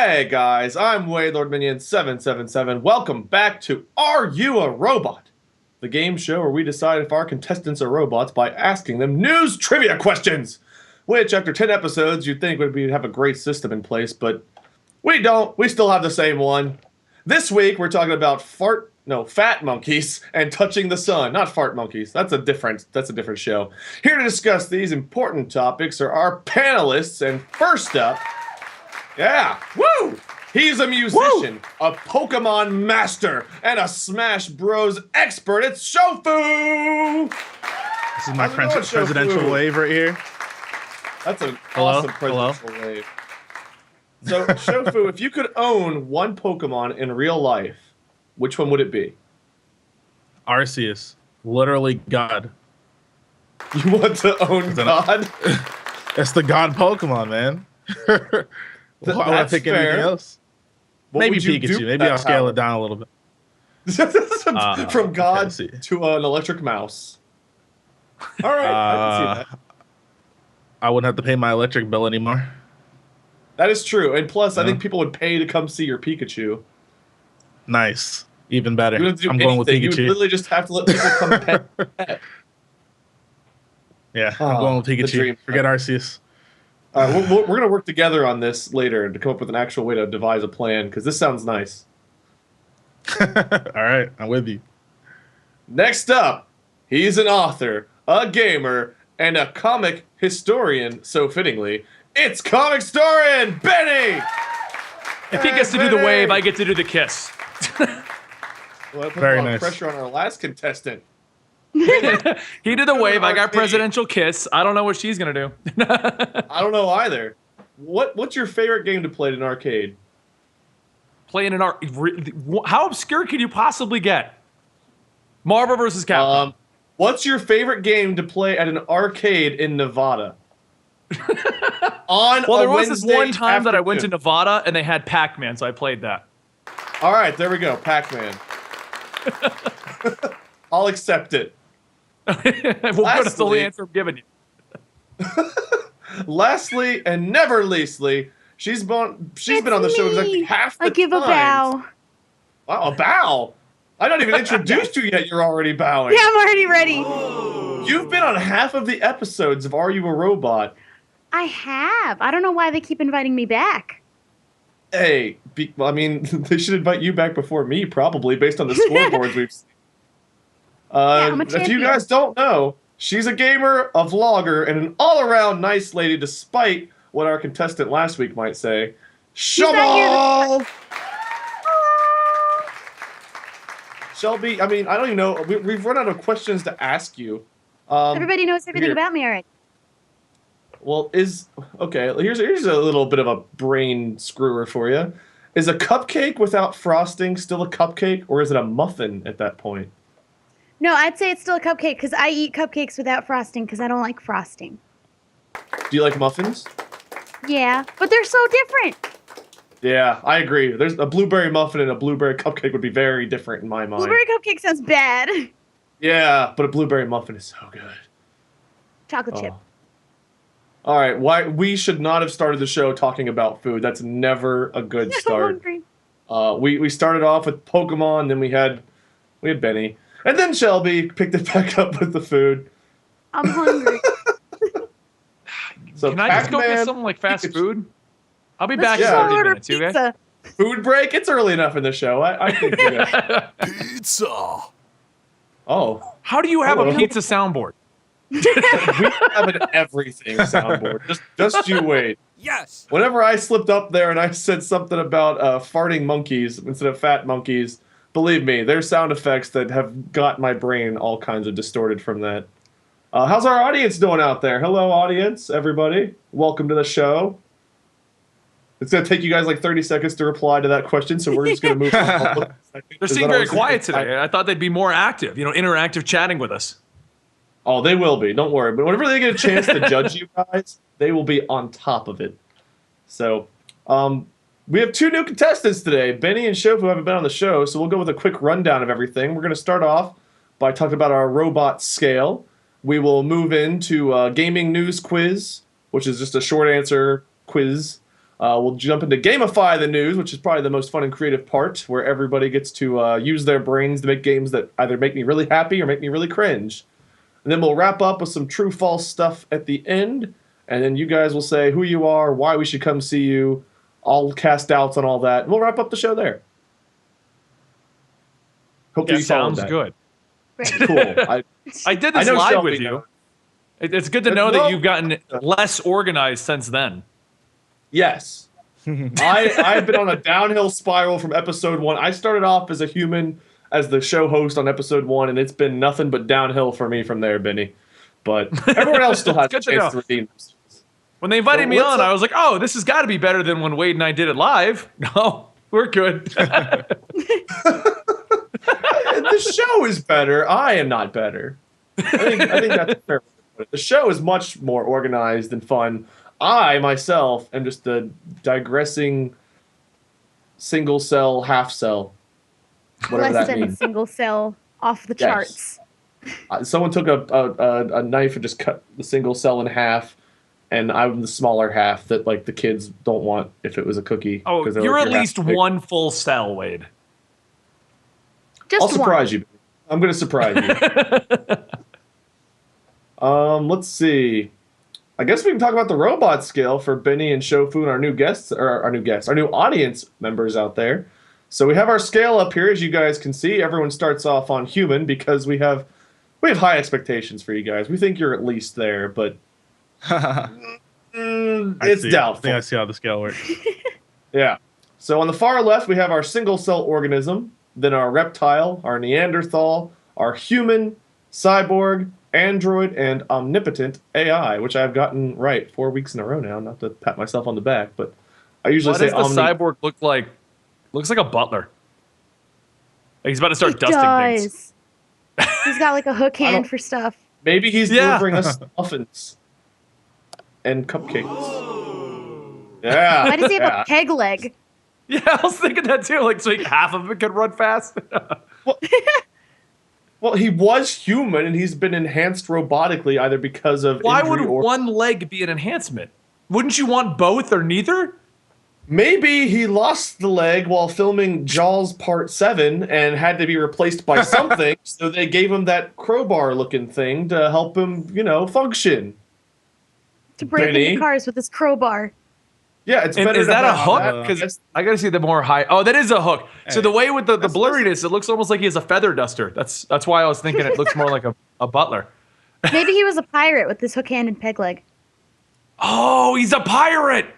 Hey guys, I'm LordMinion777. Welcome back to Are You a Robot? The game show where we decide if our contestants are robots by asking them news trivia questions. Which, after 10 episodes, you'd think would have a great system in place, but we don't. We still have the same one. This week, we're talking about fat monkeys and touching the sun. Not fart monkeys. That's a different show. Here to discuss these important topics are our panelists, and first up, he's a musician, a Pokemon master, and a Smash Bros. Expert. It's Shofu! This is my presidential wave right here. That's an awesome presidential wave. So, Shofu, if you could own one Pokemon in real life, which one would it be? Arceus. Literally God. You want to own God? It's the God Pokemon, man. Why would I pick anything else? Maybe Pikachu. Maybe I'll scale it down a little bit. From God to an electric mouse. All right, I can see that. I wouldn't have to pay my electric bill anymore. That is true. And plus, I think people would pay to come see your Pikachu. Nice. Even better. I'm going with Pikachu. You would literally just have to let people come pet. Yeah, I'm going with Pikachu. Forget Arceus. All right, we're going to work together on this later to come up with an actual way to devise a plan, because this sounds nice. All right, I'm with you. Next up, he's an author, a gamer, and a comic historian, so fittingly. It's Comicstorian, Benny! If he gets to do the wave, I get to do the kiss. Well, very nice. Pressure on our last contestant. He did the wave. I got presidential kiss. I don't know what she's gonna do. I don't know either. What's your favorite game to play in an arcade? Play in an arcade? How obscure can you possibly get? Marvel vs. Capcom. What's your favorite game to play at an arcade in Nevada? Well, there was this one time that I went to Nevada and they had Pac-Man, so I played that. All right, there we go, Pac-Man. I'll accept it. That's the only answer I'm giving you. Lastly, and never leastly, she's been on the show exactly half the time. I give a bow. Wow, a bow? I'm not even introduced you yet. You're already bowing. Yeah, I'm already ready. You've been on half of the episodes of Are You a Robot? I have. I don't know why they keep inviting me back. Hey, I mean, they should invite you back before me, probably, based on the scoreboards we've seen. If you guys don't know, she's a gamer, a vlogger, and an all-around nice lady, despite what our contestant last week might say. Shubble! Shelby, I mean, I don't even know. We've run out of questions to ask you. Everybody knows everything about me already. Well, here's a little bit of a brain screwer for you. Is a cupcake without frosting still a cupcake, or is it a muffin at that point? No, I'd say it's still a cupcake because I eat cupcakes without frosting because I don't like frosting. Do you like muffins? Yeah, but they're so different. Yeah, I agree. There's a blueberry muffin and a blueberry cupcake would be very different in my mind. Blueberry cupcake sounds bad. Yeah, but a blueberry muffin is so good. Chocolate chip. All right, we should not have started the show talking about food. That's never a good start. I'm hungry. We started off with Pokemon, then we had Benny, and then Shelby picked it back up with the food. I'm hungry. So can I just go get something like fast food? I'll be back in 30 minutes, you guys. Food break? It's early enough in the show. I can do that. Pizza. Oh. How do you have a pizza soundboard? We have an everything soundboard. Just you wait. Yes. Whenever I slipped up there and I said something about farting monkeys instead of fat monkeys, believe me, there's sound effects that have got my brain all kinds of distorted from that. How's our audience doing out there? Hello, audience, everybody. Welcome to the show. It's going to take you guys like 30 seconds to reply to that question, so we're just going to move on. They're seeming very quiet today. I thought they'd be more active, interactive chatting with us. Oh, they will be. Don't worry. But whenever they get a chance to judge you guys, they will be on top of it. So, we have two new contestants today. Benny and Shofu haven't been on the show, so we'll go with a quick rundown of everything. We're going to start off by talking about our robot scale. We will move into a gaming news quiz, which is just a short answer quiz. We'll jump into Gamify the News, which is probably the most fun and creative part, where everybody gets to use their brains to make games that either make me really happy or make me really cringe. And then we'll wrap up with some true-false stuff at the end, and then you guys will say who you are, why we should come see you. I'll cast doubts on all that, and we'll wrap up the show there. Hopefully you followed sounds that. good. Cool. I did this live with you. It's good to know that you've gotten less organized since then. Yes. I've been on a downhill spiral from episode 1. I started off as a human, as the show host on episode 1, and it's been nothing but downhill for me from there, Benny. But everyone else still has a chance to redeem themselves. When they invited me on, I was like, oh, this has got to be better than when Wade and I did it live. No, we're good. The show is better. I am not better. I think that's a fair way to put it. The show is much more organized and fun. I, myself, am just a digressing single cell, half cell. Whatever Less that than means. a single cell off the charts. Someone took a knife and just cut the single cell in half, and I'm the smaller half that like the kids don't want if it was a cookie. Oh, you're at least one full cell, Wade. I'll surprise you. I'm going to surprise you. Let's see. I guess we can talk about the robot scale for Benny and Shofu and our new audience members out there. So we have our scale up here, as you guys can see. Everyone starts off on human because we have high expectations for you guys. We think you're at least there, but it's doubtful. I think I see how the scale works. Yeah. So on the far left, we have our single cell organism, then our reptile, our Neanderthal, our human, cyborg, android, and omnipotent AI, which I've gotten right 4 weeks in a row now. Not to pat myself on the back, but I usually say What does the cyborg look like? Looks like a butler. Like he's about to start dusting things. He's got like a hook hand for stuff. Maybe he's delivering us muffins and cupcakes. Yeah. Why does he have a peg leg? Yeah, I was thinking that too. Like, so half of it could run fast. Well, he was human, and he's been enhanced robotically either because of Why injury would one leg be an enhancement? Wouldn't you want both or neither? Maybe he lost the leg while filming Jaws Part 7 and had to be replaced by something, so they gave him that crowbar-looking thing to help him, function. To break into cars with his crowbar. Yeah, it's better. Is that a hook? Because I gotta see the more high. Oh, that is a hook. So the way with the blurriness, it looks almost like he has a feather duster. That's why I was thinking it looks more like a butler. Maybe he was a pirate with this hook hand and peg leg. Oh, he's a pirate.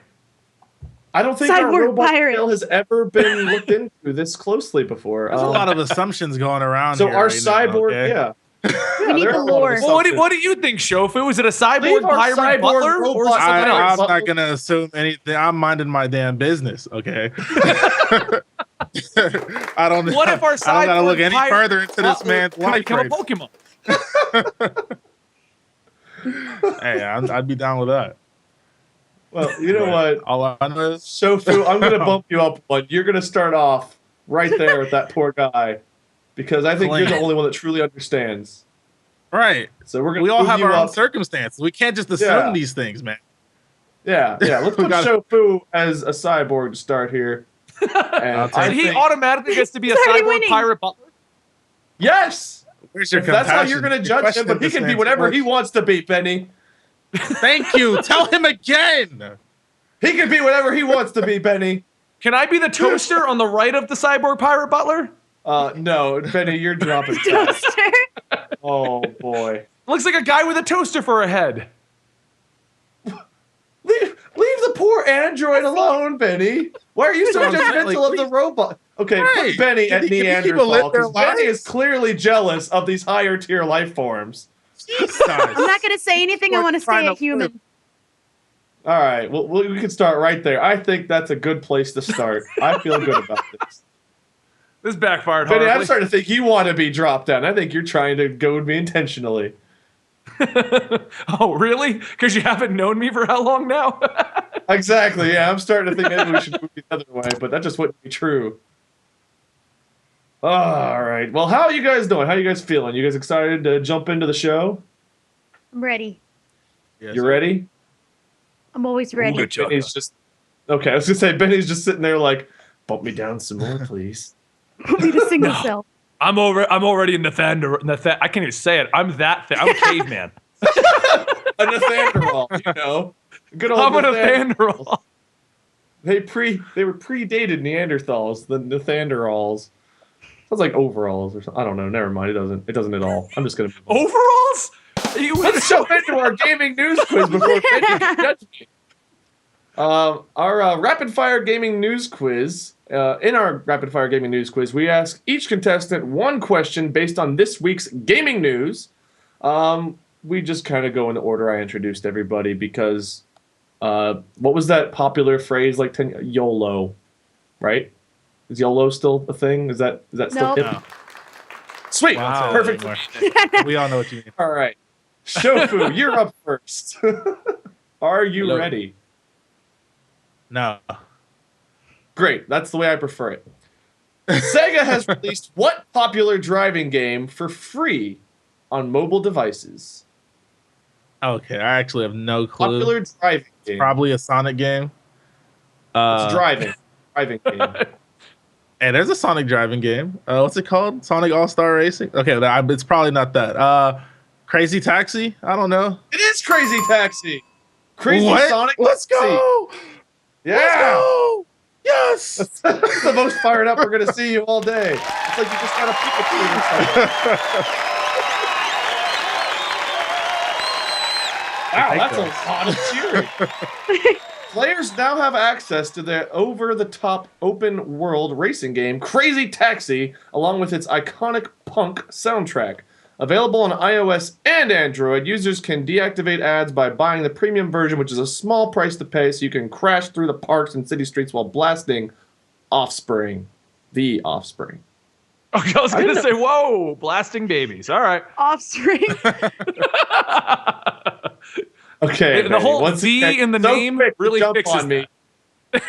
I don't think our robot scale has ever been looked into this closely before. There's a lot of assumptions going around. So here our right cyborg, now, we need the lore. Well, what do you think, Shofu? Is it a cyborg pirate butler or something else? I'm not gonna assume anything. I'm minding my damn business. Okay. I don't. What if our cyborg I don't gotta look any further into this man's life. Become a Pokemon. Hey, I'd be down with that. Well, you know what? All I know is Shofu, I'm gonna bump you up one. You're gonna start off right there with that poor guy. Because I think you're the only one that truly understands. Right. So we all have our own circumstances. We can't just assume these things, man. Yeah. Let's put Shofu as a cyborg to start here. And he automatically gets to be a cyborg pirate butler? Yes. Where's your That's how you're going to judge him, but he can be whatever he wants to be, Benny. Thank you. Tell him again. He can be whatever he wants to be, Benny. Can I be the toaster on the right of the cyborg pirate butler? No, Benny, you're dropping toaster. Oh boy, looks like a guy with a toaster for a head. Leave the poor android alone, Benny. Why are you so judgmental of the robot? Okay, put Benny at Neanderthal because Benny is clearly jealous of these higher tier life forms. I'm not going to say anything. I want to stay a human. All right, well, we can start right there. I think that's a good place to start. I feel good about this. This backfired Benny, horribly. I'm starting to think you want to be dropped down. I think you're trying to goad me intentionally. Oh, really? Because you haven't known me for how long now? Exactly, yeah. I'm starting to think maybe we should move the other way, but that just wouldn't be true. All right. Well, how are you guys doing? How are you guys feeling? You guys excited to jump into the show? I'm ready. Yes, you ready? I'm always ready. Okay, I was gonna say Benny's just sitting there like, bump me down some more, please. Put me to single cell. I'm already in Nathander. I can't even say it. I'm that thing. I'm a caveman. A Nathanderall, you know. Good old I'm a Nathanderall. Nathanderall. They were predated Neanderthals, the Nathanderalls. Sounds like overalls or something. I don't know. Never mind. It doesn't at all. I'm just gonna Overalls? Let's jump into our gaming news quiz before Benny can judge me. Our rapid fire gaming news quiz. In our rapid fire gaming news quiz, we ask each contestant one question based on this week's gaming news. We just kind of go in the order I introduced everybody because what was that popular phrase like YOLO, right? Is YOLO still a thing? Is that still hip? No. Sweet. Wow. Perfect. We all know what you mean. All right. Shofu, you're up first. Are you ready? No. Great. That's the way I prefer it. Sega has released what popular driving game for free on mobile devices? Okay, I actually have no clue. Popular driving game. Probably a Sonic game. It's driving. Driving game. Hey, there's a Sonic driving game. What's it called? Sonic All-Star Racing? Okay, it's probably not that. Crazy Taxi? I don't know. It is Crazy Taxi. Crazy what? Sonic Let's Taxi. go! Yeah. Let's go! Yes! That's the most fired up we're going to see you all day. It's like you just got a Pikachu or something. Wow, that's a lot of cheering. Players now have access to the over-the-top open-world racing game Crazy Taxi, along with its iconic punk soundtrack. Available on iOS and Android, users can deactivate ads by buying the premium version, which is a small price to pay, so you can crash through the parks and city streets while blasting Offspring. The Offspring. Okay, I was going to say, whoa, blasting babies. All right. Offspring. Okay, the whole once Z again, in the so name quick to really jump fixes on me. Do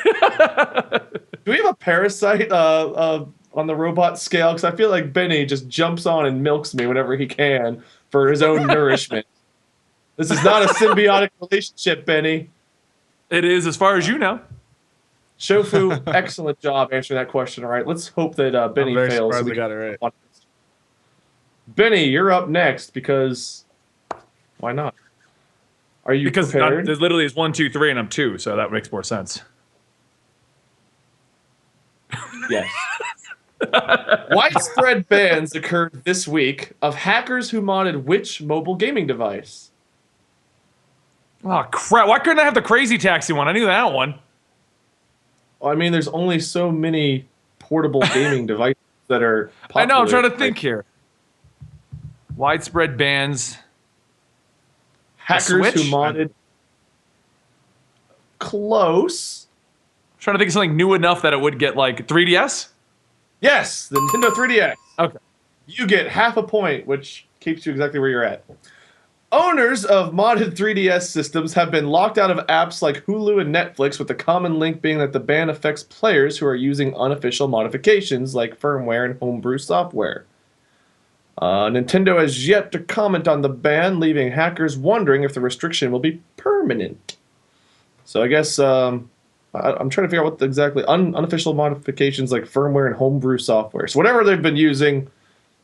we have a parasite on the robot scale? Because I feel like Benny just jumps on and milks me whenever he can for his own nourishment. This is not a symbiotic relationship, Benny. It is, as far as you know. Shofu, excellent job answering that question. All right, let's hope that Benny I'm very fails. surprised we got it right. Benny, you're up next because why not? Are you prepared? There literally is 1, 2, 3, and I'm 2, so that makes more sense. Yes. Widespread bans occurred this week of hackers who modded which mobile gaming device? Oh, crap. Why couldn't I have the Crazy Taxi one? I knew that one. I mean, there's only so many portable gaming devices that are popular. I know, I'm trying to think here. Widespread bans. Hackers who Switch? modded. Close. I'm trying to think of something new enough that it would get like 3DS? Yes, the Nintendo 3DS. Okay. You get half a point, which keeps you exactly where you're at. Owners of modded 3DS systems have been locked out of apps like Hulu and Netflix, with the common link being that the ban affects players who are using unofficial modifications like firmware and homebrew software. Nintendo has yet to comment on the ban, leaving hackers wondering if the restriction will be permanent. So I guess I'm trying to figure out what exactly unofficial modifications like firmware and homebrew software. So whatever they've been using,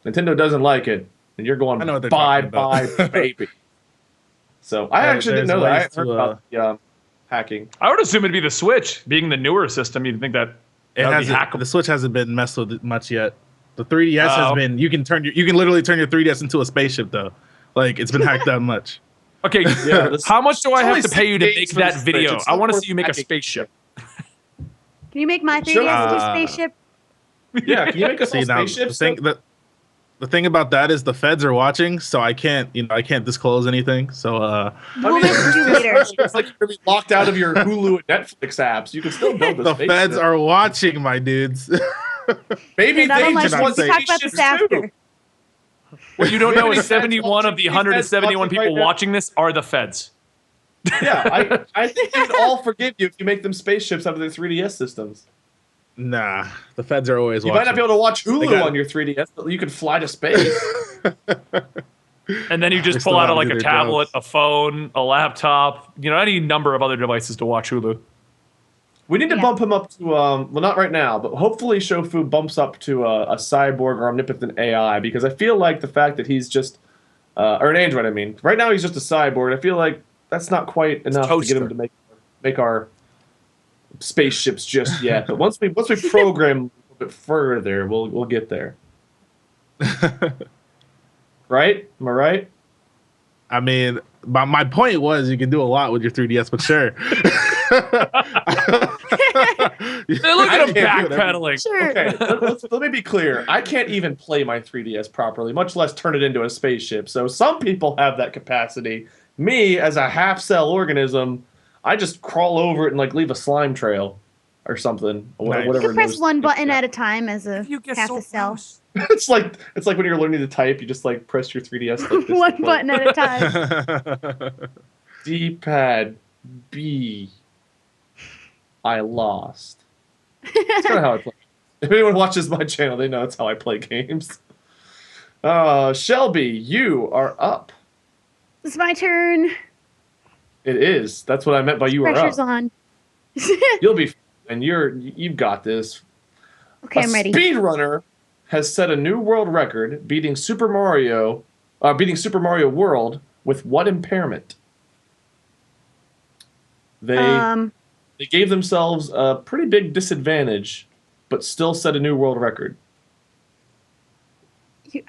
Nintendo doesn't like it, and you're going bye, baby. So I actually didn't know that. I heard about the hacking. I would assume it'd be the Switch, being the newer system. You'd think that The Switch hasn't been messed with much yet. The 3DS has been. You can literally turn your 3DS into a spaceship though. Like it's been hacked that much. Okay, Yeah, how much do I have to only pay you to 6 make days for that the video? Switch. It's I not want to worth see you make a hacking. spaceship. Can you make my 3DS Sure. into a spaceship? Yeah, can you make a See now, spaceship? the thing about that is the feds are watching, so I can't disclose anything. So We'll message you later. It's like you're gonna be locked out of your Hulu and Netflix apps. You can still build the spaceship. feds are watching, my dudes. Maybe Okay, not they unless just we want talk about this spaceships too. after. What you don't know Maybe is 71 of the 171 people right now. watching this are the feds. Yeah, I think they'd all forgive you if you make them spaceships out of their 3DS systems. Nah, the feds are always You watching. might not be able to watch Hulu got it. on your 3DS, but you can fly to space. And then you They just still pull out have to like do a their tablet, jobs. a phone, a laptop, any number of other devices to watch Hulu. We need to Yeah. bump him up to, well, not right now, but hopefully Shofu bumps up to a cyborg or omnipotent AI, because I feel like the fact that he's just, or an android, I mean. Right now he's just a cyborg. I feel like that's not quite enough to get him to make our spaceships just yet. But once we program a little bit further, we'll get there. Right? Am I right? I mean, my point was you can do a lot with your 3DS, but sure. Look at him backpedaling. Sure. Okay, let me be clear. I can't even play my 3DS properly, much less turn it into a spaceship. So some people have that capacity. Me, as a half-cell organism, I just crawl over it and like leave a slime trail or something. Or Nice. whatever. You can press those- one button at a time as a You get half so a cell. close. It's like when you're learning to type, you just like press your 3DS like this. One button at a time. D-pad B. I lost. That's kind of how I play. If anyone watches my channel, they know that's how I play games. Shelby, you are up. It's my turn. It is. That's what I meant by you are Pressure's up. on. You'll be, and you've got this. Okay, I'm ready. Speedrunner has set a new world record, beating Super Mario World with what impairment? They gave themselves a pretty big disadvantage, but still set a new world record.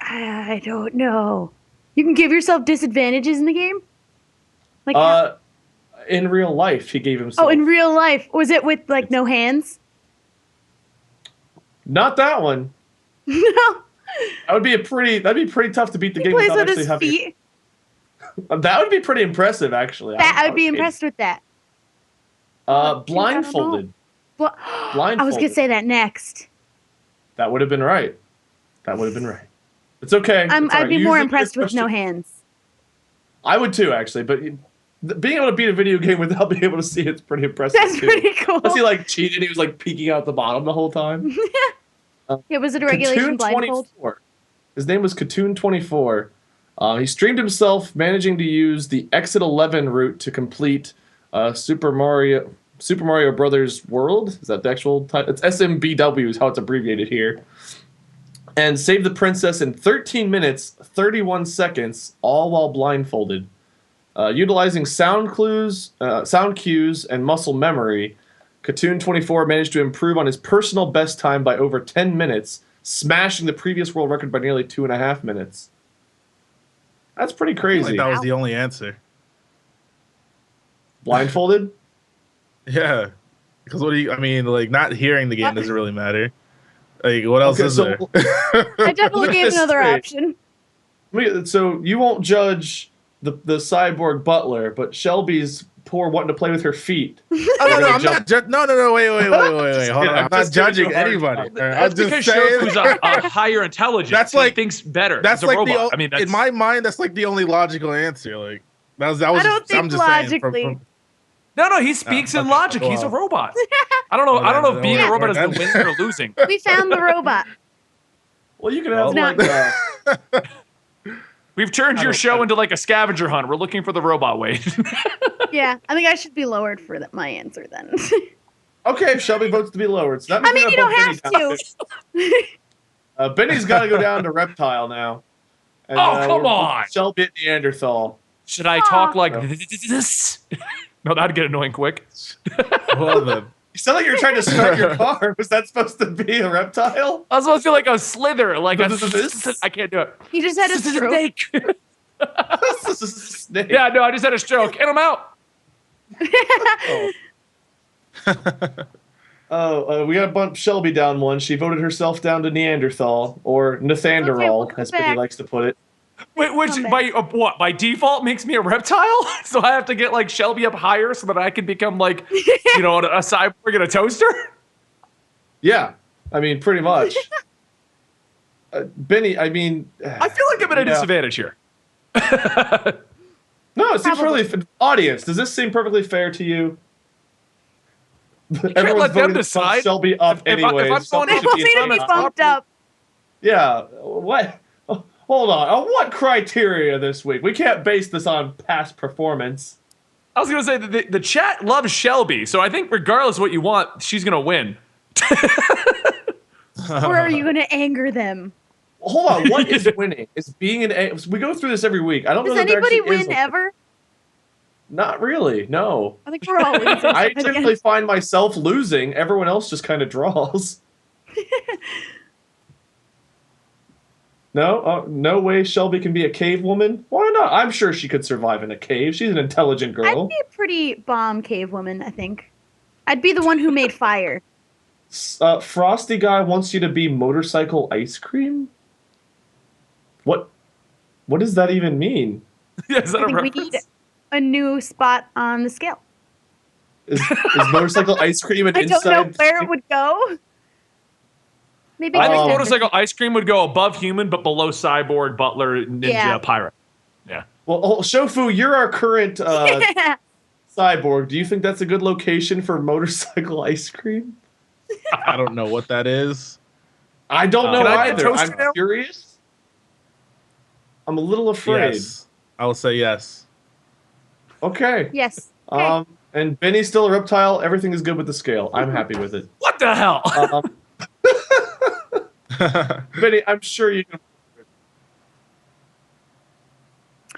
I don't know. You can give yourself disadvantages in the game? Like In real life, he gave himself. oh, in real life. Was it with like no hands? Not that one. No. That'd be pretty tough to beat the He game plays without with actually his having. feet. That would be pretty impressive, actually. That I would be impressed with that. Blindfolded. I was gonna say that next. That would have been right. That would have been right. It's okay. It's all I'd right. be Use more the impressed with no question. hands. I would too, actually. But being able to beat a video game without being able to see it's pretty impressive. That's too. pretty cool. Unless he like cheated, he was like peeking out the bottom the whole time. Yeah, was it a regulation blindfold? Katoon24. His name was Katoon24. He streamed himself managing to use the Exit 11 route to complete Super Mario Brothers World. Is that the actual title? It's SMBW is how it's abbreviated here. And save the princess in 13 minutes, 31 seconds, all while blindfolded. Utilizing sound cues, and muscle memory, Katoon24 managed to improve on his personal best time by over 10 minutes, smashing the previous world record by nearly 2.5 minutes. That's pretty I feel crazy. like that was the only answer. Blindfolded? Yeah, because like not hearing the game doesn't really matter. Like, what else is there? I definitely gave another option. So you won't judge the cyborg butler, but Shelby's poor wanting to play with her feet. Oh, no, I'm not. No, wait. Hold on. I'm not judging anybody. That's because Shofu's a higher intelligence. That's he like thinks better. That's He's a like robot. I mean, that's, in my mind, that's like the only logical answer. Like that was. I don't think I'm just logically. saying. no. He speaks in okay. Logic. He's a Well. robot. I don't know. I don't know if being a Yeah. robot is the winning or losing. We found the robot. Well, you can have Well, like. We've turned your show into like a scavenger hunt. We're looking for the robot Wade. Yeah, I think I should be lowered for my answer then. Okay, if Shelby votes to be lowered. So that I means mean, we're you gonna don't bump have Benny to. down. Benny's got to go down to Reptile now. And, Oh, come we're- on. Shelby at Neanderthal. Should I talk like No. this? No, that'd get annoying quick. Well then, You sound like you were trying to start your car. Was that supposed to be a reptile? I was supposed to be like a slither, like a. This? I can't do it. He just had a stroke. Snake. This is a snake. Yeah, no, I just had a stroke, and I'm out. We got to bump Shelby down one. She voted herself down to Neanderthal, or Nathanderall, welcome as Benny back. likes to put it. Wait, which Come by what? By default makes me a reptile? So I have to get like Shelby up higher so that I can become like, a cyborg and a toaster? Yeah, I mean, pretty much. Benny, I mean... I feel like I'm at a disadvantage here. No, it seems really... Audience, does this seem perfectly fair to you? Everyone's let them voting to bump decide. Shelby up If I'm anyway. going They up want to me to I'm be a bumped up. Yeah, what? Hold on. On what criteria this week? We can't base this on past performance. I was gonna say that the chat loves Shelby, so I think regardless of what you want, she's gonna win. Or are you going to anger them? Hold on, what is winning? Is being we go through this every week. I don't Does know. Does anybody win ever? Not really. No. I think we're all losers. I typically find myself losing. Everyone else just kind of draws. No, no way Shelby can be a cave woman. Why not? I'm sure she could survive in a cave. She's an intelligent girl. I'd be a pretty bomb cave woman, I think. I'd be the one who made fire. Frosty guy wants you to be motorcycle ice cream? What does that even mean? Yeah, is that I think we need a new spot on the scale. Is motorcycle ice cream an I inside? don't know where it would go. Maybe I think next motorcycle ice cream would go above human, but below cyborg, butler, ninja, pirate. Yeah. Well, Shofu, you're our current cyborg. Do you think that's a good location for motorcycle ice cream? I don't know what that is. I don't know Can I either. toast I'm you now? curious. I'm a little afraid. Yes. I will say yes. Okay. Yes. Okay. And Benny's still a reptile. Everything is good with the scale. I'm happy with it. What the hell? Benny, I'm sure you can.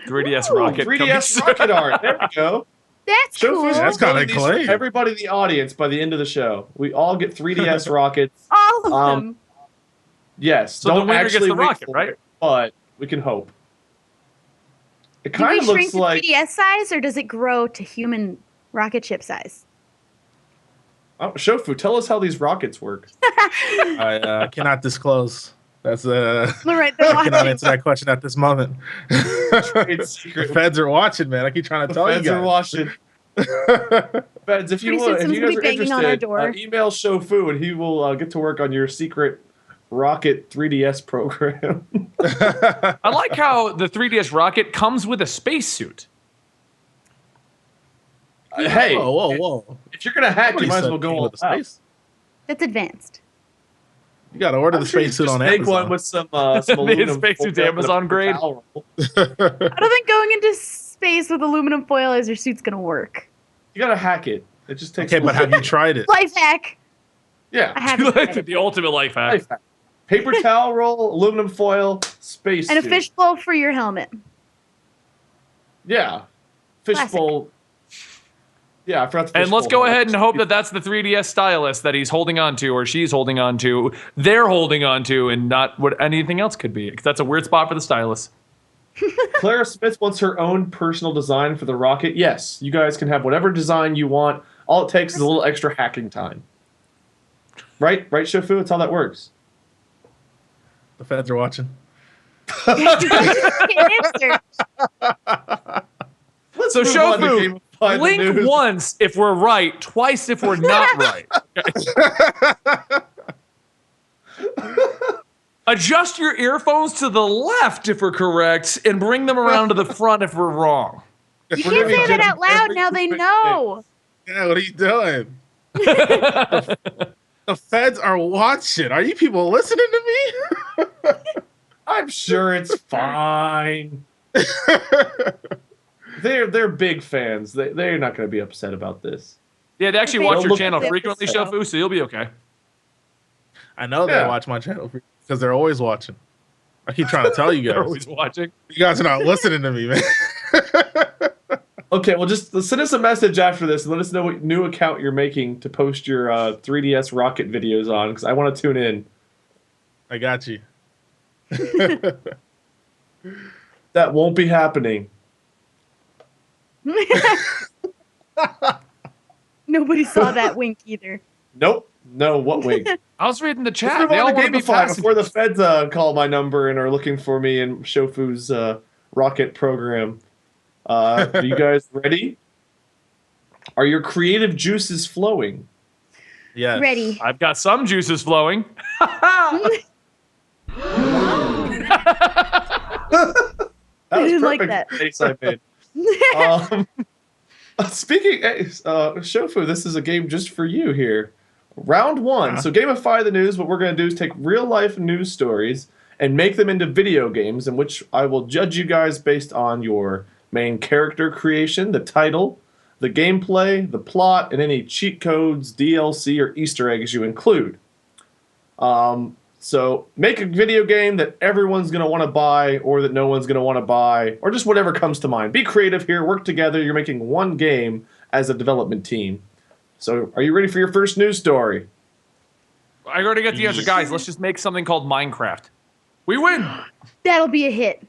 3DS Ooh, rocket. 3DS rocket art. There we go. That's cool. That's kinda clay. Everybody in the audience by the end of the show. We all get 3DS rockets. All of them. Yes. So the don't winner actually gets the wait rocket, for right? it, but we can hope. It Do we kind of shrink looks to like 3DS size, or does it grow to human rocket ship size? Oh, Shofu, tell us how these rockets work. I cannot disclose. That's All right, I they're cannot watching. answer that question at this moment. It's The secret. feds are watching, man. I keep trying to The tell feds you are guys. watching. Feds, if you Pretty soon would, if someone's you gonna guys be are banging on our interested, door. email Shofu and he will get to work on your secret rocket 3DS program. I like how the 3DS rocket comes with a spacesuit. Hey, Whoa. if you're gonna hack, you Nobody might as said well go king all with the out. space. That's advanced. You gotta order I'm the sure you spacesuit just on make Amazon. one with some aluminum spacesuit's foil Amazon and a grade. towel roll. I don't think going into space with aluminum foil as your suit's gonna work. You gotta hack it. It just takes. Okay, but have you tried it? Life hack. I Yeah, haven't tried it. The ultimate life hack. life hack. Paper towel roll, aluminum foil, space. And a suit. fishbowl for your helmet. Yeah, fishbowl. Yeah, I forgot the And let's fishbowl. go ahead and hope that that's the 3DS stylus that he's holding on to, or she's holding on to, they're holding on to, and not what anything else could be. Because that's a weird spot for the stylus. Clara Smith wants her own personal design for the rocket. Yes, you guys can have whatever design you want. All it takes is a little extra hacking time. Right, Shofu? That's how that works. The feds are watching. Can't answer. Let's So move on to Shofu, Gamify the blink News. once if we're right, twice if we're not right. Adjust your earphones to the left if we're correct, and bring them around to the front if we're wrong. You We're gonna can't be say that judging out loud. every Now they quick know. Yeah, what are you doing? The feds are watching. Are you people listening to me? I'm sure it's fine. They're big fans. They're not going to be upset about this. Yeah, they actually They watch don't your look channel at frequently, it. Shofu, so you'll be okay. I know they Yeah. watch my channel because they're always watching. I keep trying to tell you They're guys. always watching. You guys are not listening to me, man. Okay, well, just send us a message after this and let us know what new account you're making to post your 3DS rocket videos on, because I want to tune in. I got you. That won't be happening. Nobody saw that wink either. Nope. No, what wink? I was reading the Let's chat. move They all on to want to be Gamify before the passengers. feds call my number and are looking for me in Shofu's rocket program. Are you guys ready? Are your creative juices flowing? Yes. Ready. I've got some juices flowing. That was didn't like perfect that. face I made. Speaking, Shofu, this is a game just for you here. Round one. Uh-huh. So Gamify the News. What we're going to do is take real life news stories and make them into video games, in which I will judge you guys based on your main character creation, the title, the gameplay, the plot, and any cheat codes, DLC, or Easter eggs you include. So make a video game that everyone's going to want to buy or that no one's going to want to buy, or just whatever comes to mind. Be creative here, work together. You're making one game as a development team. So are you ready for your first news story? I already got the answer. Guys, let's just make something called Minecraft. We win! That'll be a hit.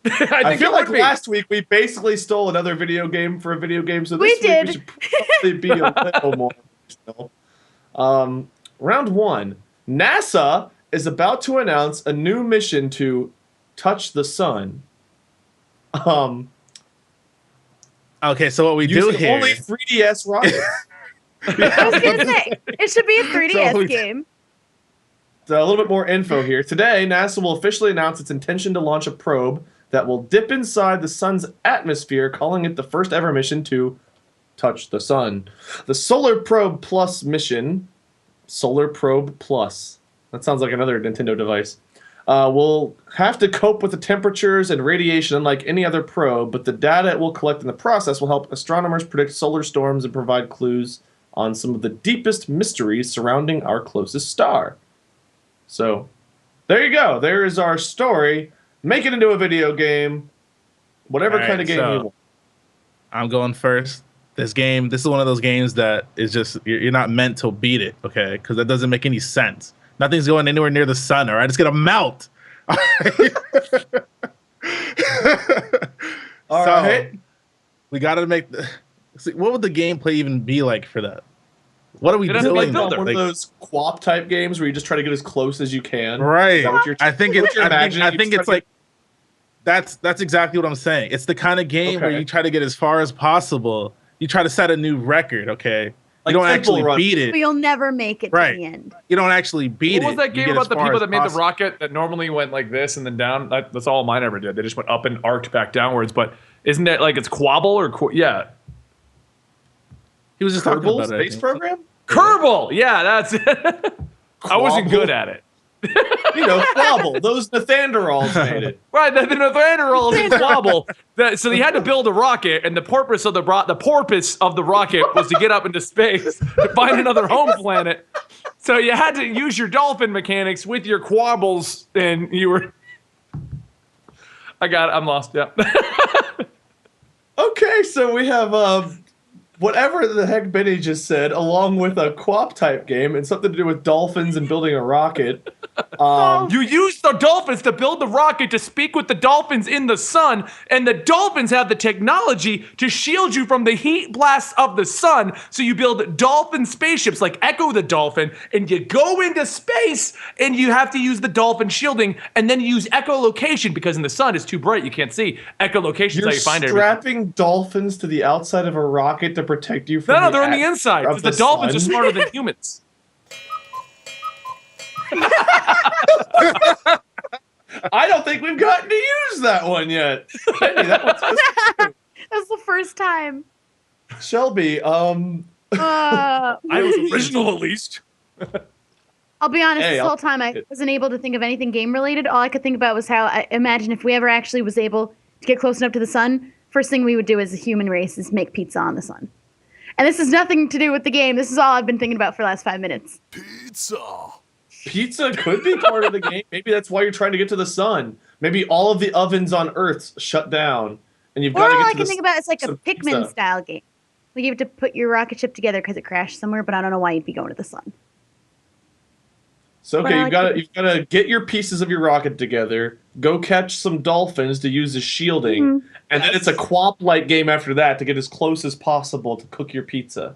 I feel like last week we basically stole another video game for a video game, so this week we should probably be a little more original. Round one. NASA is about to announce a new mission to touch the sun. Okay, so what we do here... Only 3DS rockets. I was going to say, it should be a 3DS game. So a little bit more info here. Today, NASA will officially announce its intention to launch a probe that will dip inside the sun's atmosphere, calling it the first ever mission to touch the sun. The Solar Probe Plus mission, Solar Probe Plus, that sounds like another Nintendo device, will have to cope with the temperatures and radiation unlike any other probe, but the data it will collect in the process will help astronomers predict solar storms and provide clues on some of the deepest mysteries surrounding our closest star. So, there you go. There is our story. Make it into a video game. Whatever kind of game you want. I'm going first. This is one of those games that is just, you're not meant to beat it, okay? Because that doesn't make any sense. Nothing's going anywhere near the sun, all right? It's going to melt. All right. We got to make what would the gameplay even be like for that? What are we doing? One of those co-op type games where you just try to get as close as you can. Right. I think it's like that's exactly what I'm saying. It's the kind of game where you try to get as far as possible. You try to set a new record, okay? Like you don't actually beat it. But you'll never make it to the end. You don't actually beat it. What was that game about the people that made the rocket that normally went like this and then down? That's all mine ever did. They just went up and arced back downwards. But isn't that like it's Quabble or yeah? He was just talking about Space Program? Kerbal! Yeah, that's it. I wasn't good at it. You know, Quabble. Those Nathanderals made it. Right, the Nathanderals and Quabble. So they had to build a rocket, and the purpose of the rocket was to get up into space to find another home planet. So you had to use your dolphin mechanics with your Quabbles, and you were... I'm lost, yeah. Okay, so we have... whatever the heck Benny just said, along with a co-op type game and something to do with dolphins and building a rocket. You use the dolphins to build the rocket to speak with the dolphins in the sun, and the dolphins have the technology to shield you from the heat blasts of the sun. So you build dolphin spaceships like Echo the Dolphin, and you go into space, and you have to use the dolphin shielding, and then you use echolocation because in the sun it's too bright, you can't see. Echolocation is how you find everything. You're strapping dolphins to the outside of a rocket to protect you from No, they're on the inside. Because the dolphins are smarter than humans. I don't think we've gotten to use that one yet. Benny, that's the first time. Shelby, I was original at least. I'll be honest, this whole time I wasn't able to think of anything game related. All I could think about was how I imagine if we ever actually was able to get close enough to the sun, first thing we would do as a human race is make pizza on the sun. And this has nothing to do with the game. This is all I've been thinking about for the last 5 minutes. Pizza could be part of the game. Maybe that's why you're trying to get to the sun. Maybe all of the ovens on Earth shut down, and you've got to get to the sun. All I can think about is like a Pikmin style game. Like you have to put your rocket ship together because it crashed somewhere, but I don't know why you'd be going to the sun. So okay, you've got to get your pieces of your rocket together, go catch some dolphins to use as shielding, and then it's a co-op-like game after that to get as close as possible to cook your pizza.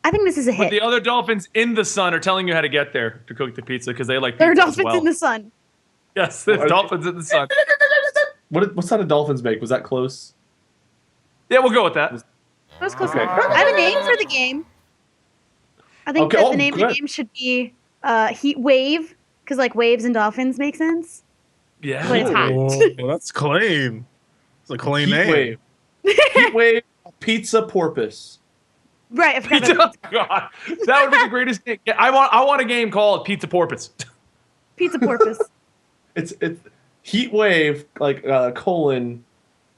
I think this is a hit. But the other dolphins in the sun are telling you how to get there to cook the pizza because they like pizza There are dolphins as well. in the sun. Yes, there's dolphins in the sun. What sound did dolphins make? Was that close? Yeah, we'll go with that. That was close enough. I have a name for the game. I think that the name of the game should be Heat Wave, because like waves and dolphins make sense. Yeah. But it's hot. Well, that's clean. It's a clean Heat name. Wave. Heat Wave Pizza Porpoise. Right, I forgot about Pizza. God, that would be the greatest game. I want a game called Pizza Porpoise. Pizza Porpoise. It's Heat Wave, like, colon,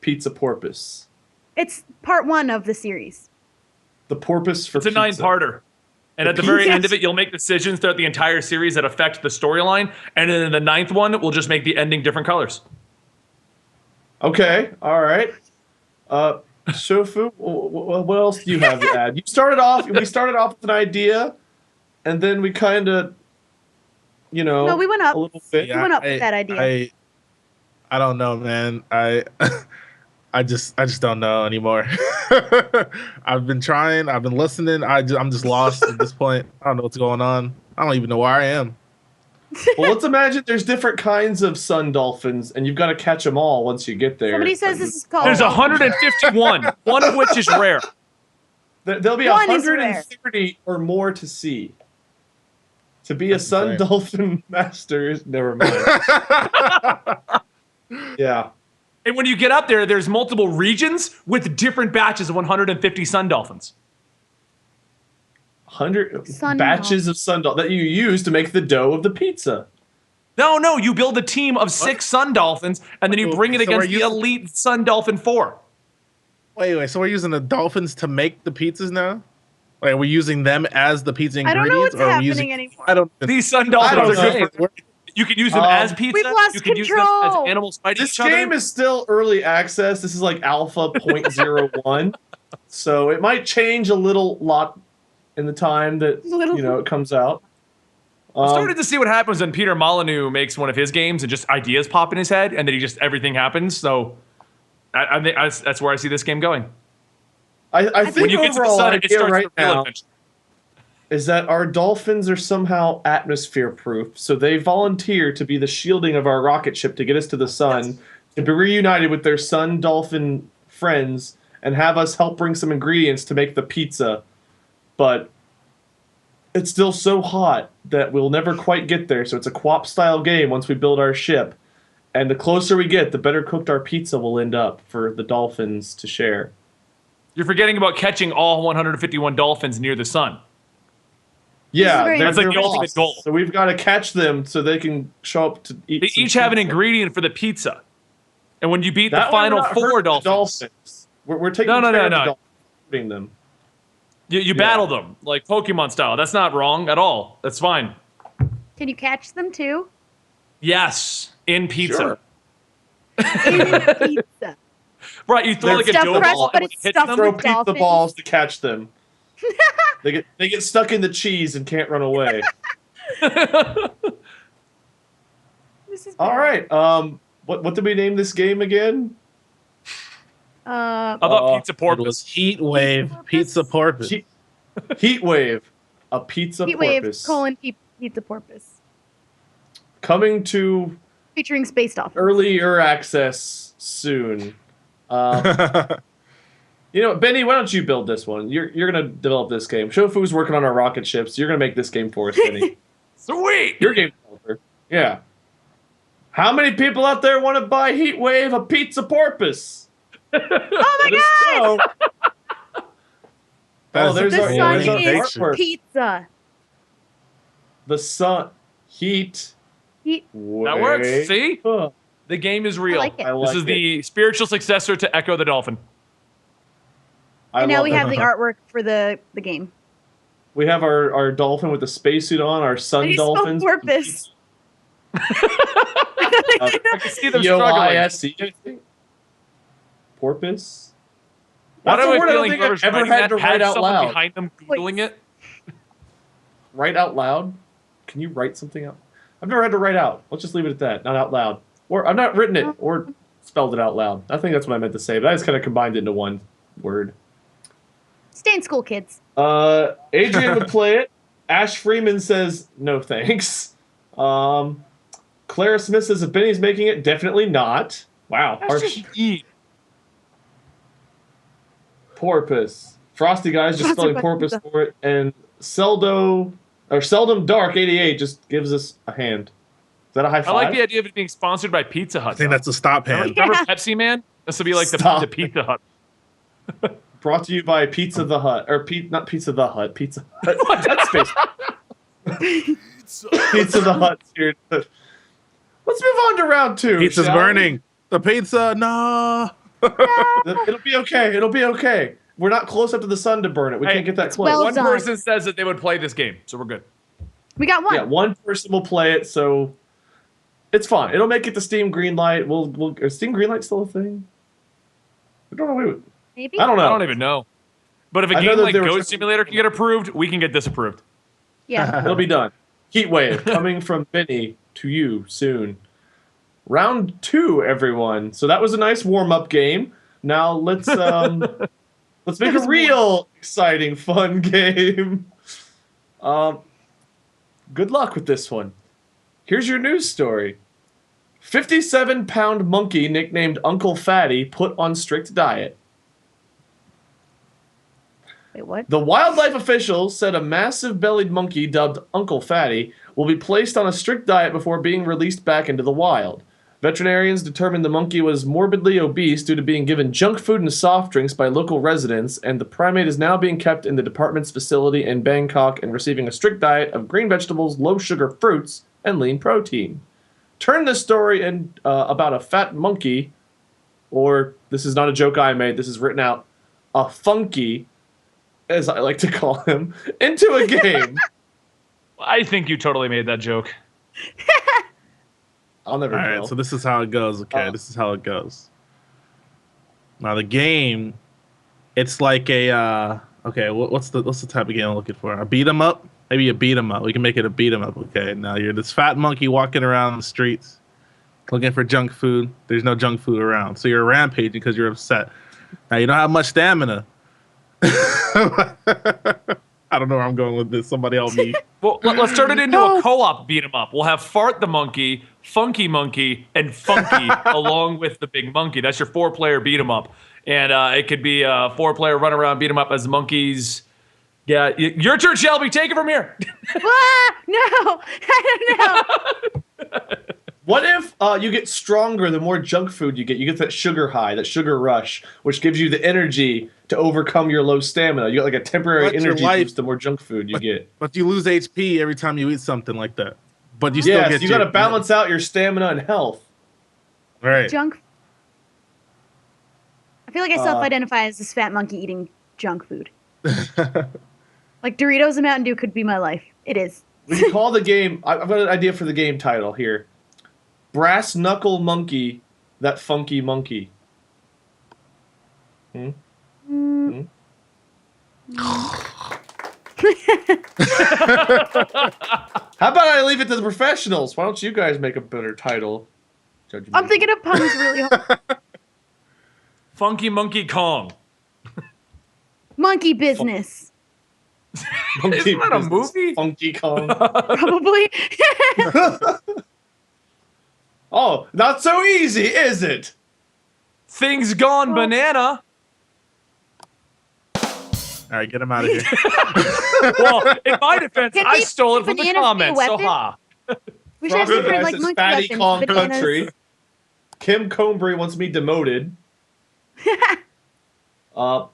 Pizza Porpoise. It's part 1 of the series. The porpoise for It's a pizza. 9-parter. And at the very end of it, you'll make decisions throughout the entire series that affect the storyline. And then in the 9th one, we'll just make the ending different colors. Okay, all right. Shofu, what else do you have to add? We started off with an idea, and then we kind of, No, we went up. a little bit. We went up with that idea. I don't know, man. I just don't know anymore. I've been trying. I've been listening. I'm just lost at this point. I don't know what's going on. I don't even know where I am. Well, let's imagine there's different kinds of sun dolphins, and you've got to catch them all once you get there. Somebody says this is called. There's 151, one of which is rare. There'll be One is 130 or more to see. To be a sun dolphin master, never mind. Yeah. And when you get up there, there's multiple regions with different batches of 150 sun dolphins. 100 batches of sun dolphins that you use to make the dough of the pizza. No, you build a team of 6 sun dolphins, and then you bring it against the elite sun dolphin 4. Wait, so we're using the dolphins to make the pizzas now? Like, are we using them as the pizza ingredients? I don't know what's or are we happening using, anymore. I don't. These sun dolphins are good for. You can use them as pizza. We've lost you can use them as control. animals fighting This each other. game is still early access. This is like alpha 0.01. So it might change a little lot in the time that it comes out. I started to see what happens when Peter Molyneux makes one of his games and just ideas pop in his head, and then everything happens. So that's where I see this game going. I think when you get to the sun, it starts right the real now adventure. is that our dolphins are somehow atmosphere proof. So they volunteer to be the shielding of our rocket ship to get us to the sun, to be reunited with their sun dolphin friends, and have us help bring some ingredients to make the pizza. But it's still so hot that we'll never quite get there. So it's a co-op style game once we build our ship. And the closer we get, the better cooked our pizza will end up for the dolphins to share. You're forgetting about catching all 151 dolphins near the sun. Yeah, That's like the lost. ultimate goal. So we've got to catch them so they can show up to eat. They each have an ingredient for the pizza. And when you beat the That way final we're not 4 hurting the dolphins, we're taking No. care of the dolphins, hurting them. you battle them, like Pokemon style. That's not wrong at all. That's fine. Can you catch them too? Yes, in pizza. Sure. In pizza. Right, you throw like a Stuffed dough crust, ball but and it's it hits stuffed them. Throw with pizza dolphins. balls to catch them. They get stuck in the cheese and can't run away. This is All bad. right. What did we name this game again? How about Pizza It Porpoise? was Heat Wave Pizza Porpoise. Heat Wave, a pizza Heat Wave, porpoise. Pizza Porpoise. Coming to Featuring Space Dolphins. earlier access soon. Benny, why don't you build this one? You're gonna develop this game. Shofu's working on our rocket ships. You're gonna make this game for us, Benny. Sweet! Your game developer. Yeah. How many people out there want to buy Heat Wave, a pizza porpoise? Oh my god! There's The our sun there's our is artwork. pizza. The sun, heat. Heat. That works. Wave. See? Huh. The game is real. I like it. I like This is it. the spiritual successor to Echo the Dolphin. And now love we it. have the artwork for the game. We have our dolphin with the spacesuit on, our sun How do you spell dolphins. porpoise? I can see them struggling. P-O-I-S-E, I think. Porpoise? Why That's do a I word I don't feeling think whoever's I've ever writing had that to had write out someone loud. behind them Googling it? Write out loud? Can you write something out? I've never had to write out. Let's just leave it at that. Not out loud. Or I've not written it or spelled it out loud. I think that's what I meant to say, but I just kind of combined it into one word. Stay in school, kids. Adrian would play it. Ash Freeman says, no thanks. Clara Smith says, if Benny's making it, definitely not. Wow. That's Harsh. just mean. Porpoise. Frosty Guy's just Frosty spelling porpoise for it. And Seldom Dark 88 just gives us a hand. Is that a high I five? like the idea of it being sponsored by Pizza Hut. I think that's a stop hand. Remember Pepsi Man? This would be like Stop the Pizza Hut. Brought to you by Pizza the Hut. Or not Pizza the Hut. Pizza Hut. That's space. Pizza the Hut's here. Let's move on to round 2. Pizza's shall we? burning. The pizza, no. It'll be okay. It'll be okay. We're not close up to the sun to burn it. We can't get that close. well One done. person says that they would play this game, so we're good. We got one. Yeah, one person will play it, so it's fine. It'll make it to Steam Greenlight. We'll is Steam Greenlight still a thing? I don't know. Maybe. I don't know. I don't even know. But if a I know game that like they were Goat trying- Simulator can get approved, we can get disapproved. Yeah. It'll be done. Heatwave coming from Vinny to you soon. Round 2, everyone. So that was a nice warm-up game. Now let's make a real exciting, fun game. Good luck with this one. Here's your news story. 57-pound monkey nicknamed Uncle Fatty put on strict diet. Wait, what? The wildlife officials said a massive bellied monkey dubbed Uncle Fatty will be placed on a strict diet before being released back into the wild. Veterinarians determined the monkey was morbidly obese due to being given junk food and soft drinks by local residents, and the primate is now being kept in the department's facility in Bangkok and receiving a strict diet of green vegetables, low-sugar fruits, and lean protein. Turn this story in about a fat monkey, or this is not a joke I made, this is written out, a funky, as I like to call him, into a game. I think you totally made that joke. I'll never All know. right, so this is how it goes. Okay, this is how it goes. Now the game, it's like a what's the type of game I'm looking for? A beat 'em up? Maybe a beat 'em up. We can make it a beat 'em up. Okay, now you're this fat monkey walking around the streets, looking for junk food. There's no junk food around, so you're rampaging because you're upset. Now you don't have much stamina. I don't know where I'm going with this. Somebody help me. Well, let's turn it into a co-op beat 'em up. We'll have Fart the monkey, Funky monkey, and Funky along with the big monkey. That's your 4-player beat 'em up, and it could be a 4-player run around beat 'em up as monkeys. Yeah, your turn, Shelby. Take it from here. No, I don't know. What if you get stronger the more junk food you get? You get that sugar high, that sugar rush, which gives you the energy to overcome your low stamina. You got like a temporary But your energy life- boost the more junk food you get. But you lose HP every time you eat something like that. But you still Yes, get you got to balance out your stamina and health. Right. Junk. I feel like I self-identify as this fat monkey eating junk food. Like Doritos and Mountain Dew could be my life. It is. We can call the game. I've got an idea for the game title here. Brass Knuckle Monkey, that funky monkey. How about I leave it to the professionals? Why don't you guys make a better title? Judge me. I'm thinking of puns really hard. Funky Monkey Kong. Monkey business. Monkey Isn't that a Business, movie? Funky Kong. Probably. Oh, not so easy, is it? Things Gone Banana. All right, get him out of here. Well, in my defense, Can I we- stole it from the bananas be a comments, so weapon? ha. We should have different Progress like is monkey Fatty weapons. Kong bananas. Country. Kim Combry wants me demoted.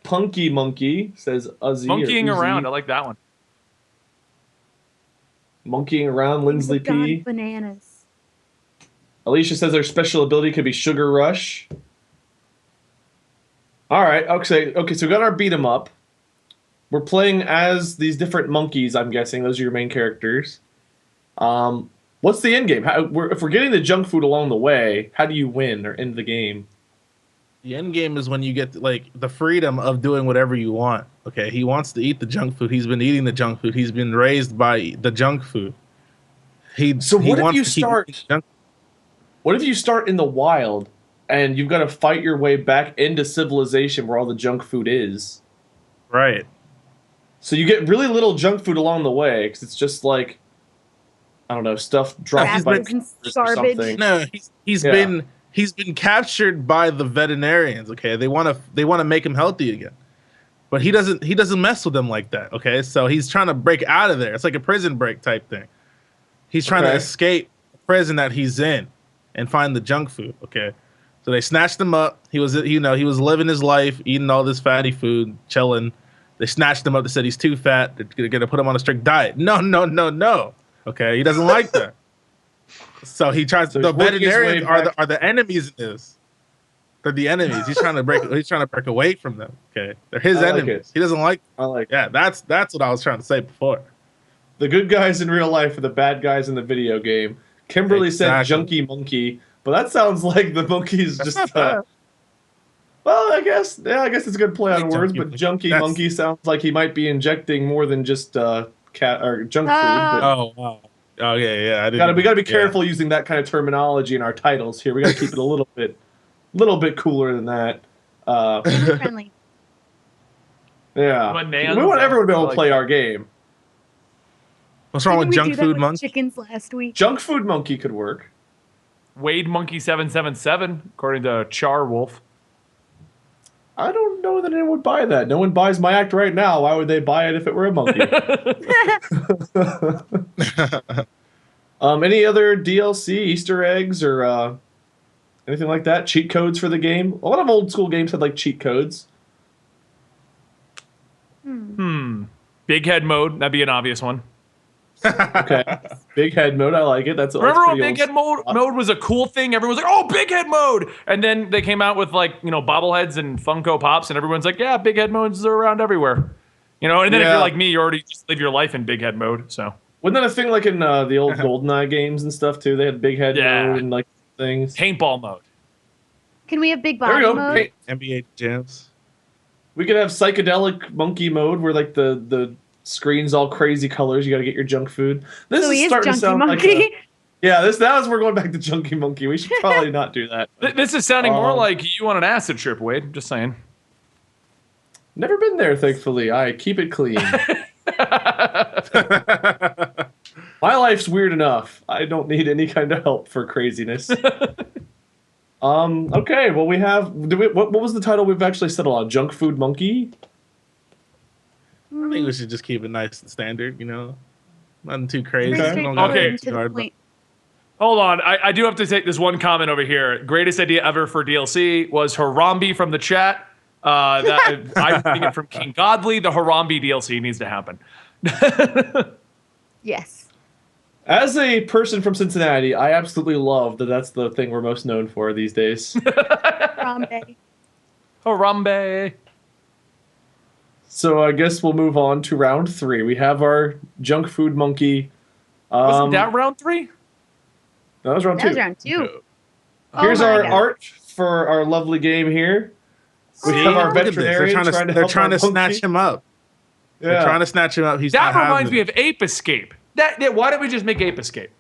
Punky Monkey says Uzi. Monkeying or Uzi. around. I like that one. Monkeying around, Lindsley Gone P. Bananas. Alicia says their special ability could be Sugar Rush. All right. Okay, so we got our beat 'em up. We're playing as these different monkeys, I'm guessing. Those are your main characters. What's the end game? If we're getting the junk food along the way, how do you win or end the game? The end game is when you get like the freedom of doing whatever you want. Okay, he wants to eat the junk food. He's been eating the junk food. He's been raised by the junk food. So what if wants you to keep start- eating junk- What if you start in the wild and you've got to fight your way back into civilization where all the junk food is? Right. So you get really little junk food along the way because it's just like, I don't know, stuff dropped by Rappers and cars or garbage. something. No, he's Yeah. been captured by the veterinarians. Okay, they want to make him healthy again, but he doesn't mess with them like that. Okay, so he's trying to break out of there. It's like a prison break type thing. He's trying to escape the prison that he's in and find the junk food. Okay, so they snatched him up. He was living his life, eating all this fatty food, chilling. They snatched him up. They said he's too fat. They're gonna put him on a strict diet. No. Okay, he doesn't like that. So he tries. So The he's working his way veterinarians back. are the enemies in this. They're the enemies. He's trying to break away from them. Okay, they're his I like enemies. it. He doesn't like. I like. Yeah, that's what I was trying to say before. The good guys in real life are the bad guys in the video game. Kimberly said Exactly. junky monkey, but that sounds like the monkey's That's just. not bad. Well, I guess it's a good play on Like words, junky but monkey. junky That's- monkey sounds like he might be injecting more than just cat or junk food. But Oh wow. Oh yeah. I didn't, we gotta be yeah. careful using that kind of terminology in our titles here. We gotta keep it a little bit cooler than that. Friendly. Yeah, Bonanza. we want everyone to be able to I like play that. our game. What's wrong with Didn't we junk do that food with monk? chickens last week? Junk food monkey could work. Wade Monkey 777, according to Char Wolf. I don't know that anyone would buy that. No one buys my act right now. Why would they buy it if it were a monkey? Any other DLC, Easter eggs, or anything like that? Cheat codes for the game? A lot of old school games had like cheat codes. Big head mode, that'd be an obvious one. Okay, big head mode. I like it. That's Remember when pretty big old head mode was a cool thing? Everyone's like, "Oh, big head mode!" And then they came out with like bobbleheads and Funko Pops, and everyone's like, "Yeah, big head modes are around everywhere." And then if Yeah. you're like me, you already just live your life in big head mode. So Wasn't that a thing like in the old GoldenEye games and stuff too? They had big head Yeah. mode and like things. paintball mode. Can we have big There we body go. mode? Hey, NBA jams. we could have psychedelic monkey mode where like the screen's all crazy colors. You got to get your junk food. This So he is starting to junky sound monkey. like now we're going back to junky monkey. We should probably not do that. This is sounding more Um, like you on an acid trip, Wade. Just saying. Never been there, thankfully. I keep it clean. My life's weird enough. I don't need any kind of help for craziness. Okay, well we have. What was the title we've actually settled on? Junk food monkey. I think we should just keep it nice and standard. Nothing too crazy. Pretty Okay. straightforward Okay. and to the point. Hold on, I do have to take this one comment over here. Greatest idea ever for DLC was Harambe from the chat. I'm getting it from King Godly. The Harambe DLC needs to happen. Yes. As a person from Cincinnati, I absolutely love that that's the thing we're most known for these days. Harambe. Harambe. So I guess we'll move on to round 3. We have our junk food monkey. Wasn't that round 3? That was round That 2. was round 2. Here's Oh my our God. art for our lovely game here. We have our Look at this. veterinarian They're trying to snatch him up. Yeah. They're trying to snatch him up. He's That not reminds having me it. of Ape Escape. Why don't we just make Ape Escape?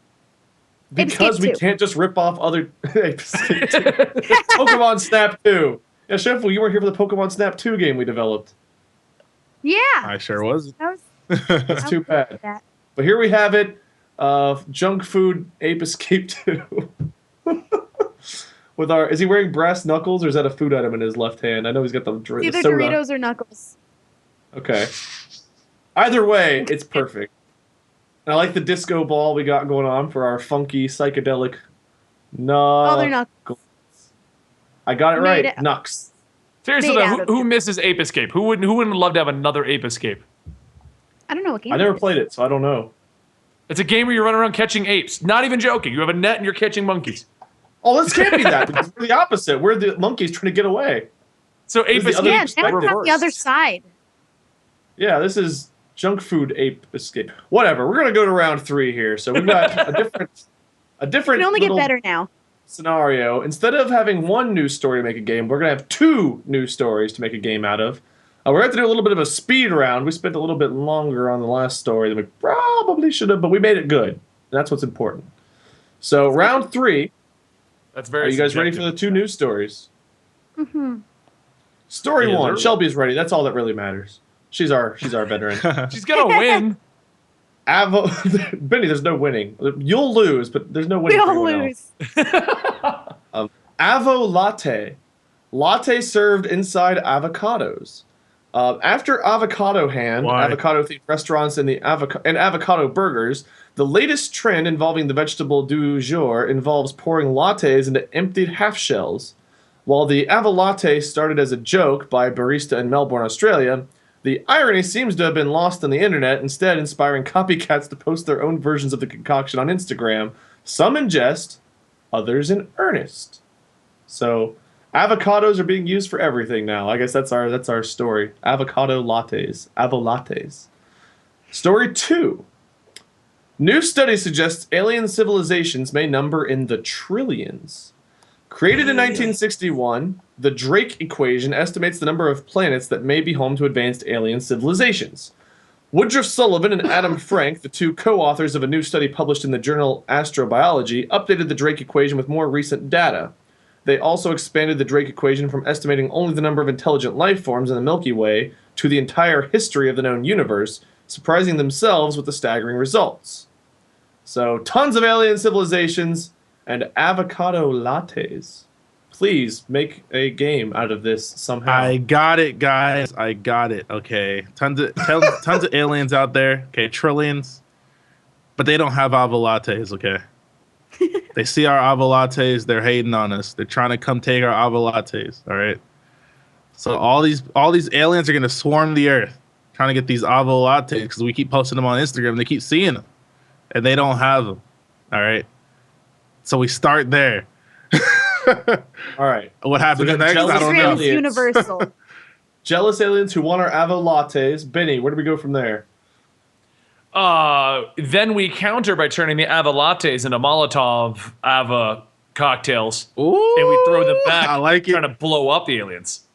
Because Escape we 2. can't just rip off other Pokemon Snap 2. Yeah, Shofu, you weren't here for the Pokemon Snap 2 game we developed. I Yeah. sure was. That was That's too bad. that. But here we have it. Junk food Ape Escape 2. With is he wearing brass knuckles or is that a food item in his left hand? I know he's got the Either soda. Doritos or Knuckles. Okay. Either way, it's perfect. And I like the disco ball we got going on for our funky psychedelic. Oh, they're Knuckles. I got it Made right. it- Nux. Seriously, Made though, out of who it. misses Ape Escape? Who wouldn't love to have another Ape Escape? I don't know what game I never it is. played it, so I don't know. It's a game where you run around catching apes. Not even joking. You have a net and you're catching monkeys. Oh, this can't be that. Because we're the opposite. We're the monkeys trying to get away. So Ape This is the Escape. Yeah, Apes now it's on the reversed. other side. Yeah, this is junk food ape escape. Whatever. We're gonna go to round 3 here. So we've got a different. It can only get little better now. scenario. Instead of having one news story to make a game, we're gonna have 2 news stories to make a game out of. We're gonna have to do a little bit of a speed round. We spent a little bit longer on the last story than we probably should have, but we made it good. And that's what's important. So round 3. That's very Are you guys ready for the subjective. 2 news stories? Mm-hmm. Story Yes, 1. sir. Shelby's ready. That's all that really matters. She's our veteran. She's gonna win. Benny, there's no winning. You'll lose, but there's no We winning. for all anyone else. lose. Avo latte. Latte served inside avocados. After Avocado Hand, Why? avocado-themed restaurants, and avocado burgers, the latest trend involving the vegetable du jour involves pouring lattes into emptied half shells. While the Avo latte started as a joke by a barista in Melbourne, Australia, the irony seems to have been lost on the internet, instead inspiring copycats to post their own versions of the concoction on Instagram, some in jest, others in earnest. So, Avocados are being used for everything now. I guess that's our story. Avocado lattes. Avolattes. Story 2. New study suggests alien civilizations may number in the trillions. Created in 1961, the Drake equation estimates the number of planets that may be home to advanced alien civilizations. Woodruff Sullivan and Adam Frank, the two co-authors of a new study published in the journal Astrobiology, updated the Drake equation with more recent data. They also expanded the Drake equation from estimating only the number of intelligent life forms in the Milky Way to the entire history of the known universe, surprising themselves with the staggering results. So, tons of alien civilizations and avocado lattes. Please make a game out of this somehow. I got it, guys. I got it. Okay, tons of aliens out there. Okay, trillions, but they don't have avolattes. Okay. They see our avolattes, they're hating on us. They're trying to come take our avolattes, all right? So all these aliens are going to swarm the earth trying to get these avolattes because we keep posting them on Instagram and they keep seeing them. And they don't have them, all right? So we start there. All right. What happens next? I don't know. Instagram is universal. Jealous aliens who want our avolattes. Benny, where do we go from there? Then we counter by turning the Ava lattes into Molotov Ava cocktails. Ooh, and we throw them back. I like it. Trying to blow up the aliens.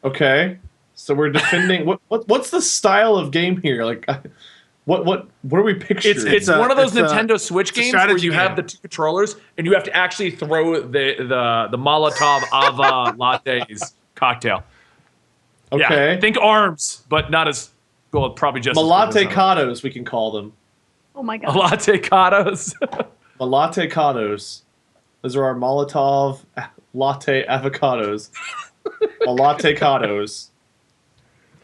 Okay. So we're defending what's the style of game here? Like what are we picturing? It's one of those Nintendo Switch games where you have the two controllers and you have to actually throw the Molotov Ava lattes cocktail. Okay. Yeah, think ARMS, but not as well, probably just Malatecados, we can call them. Oh my god. Malatecados. Malatecados. Those are our Molotov latte avocados. Malatecados.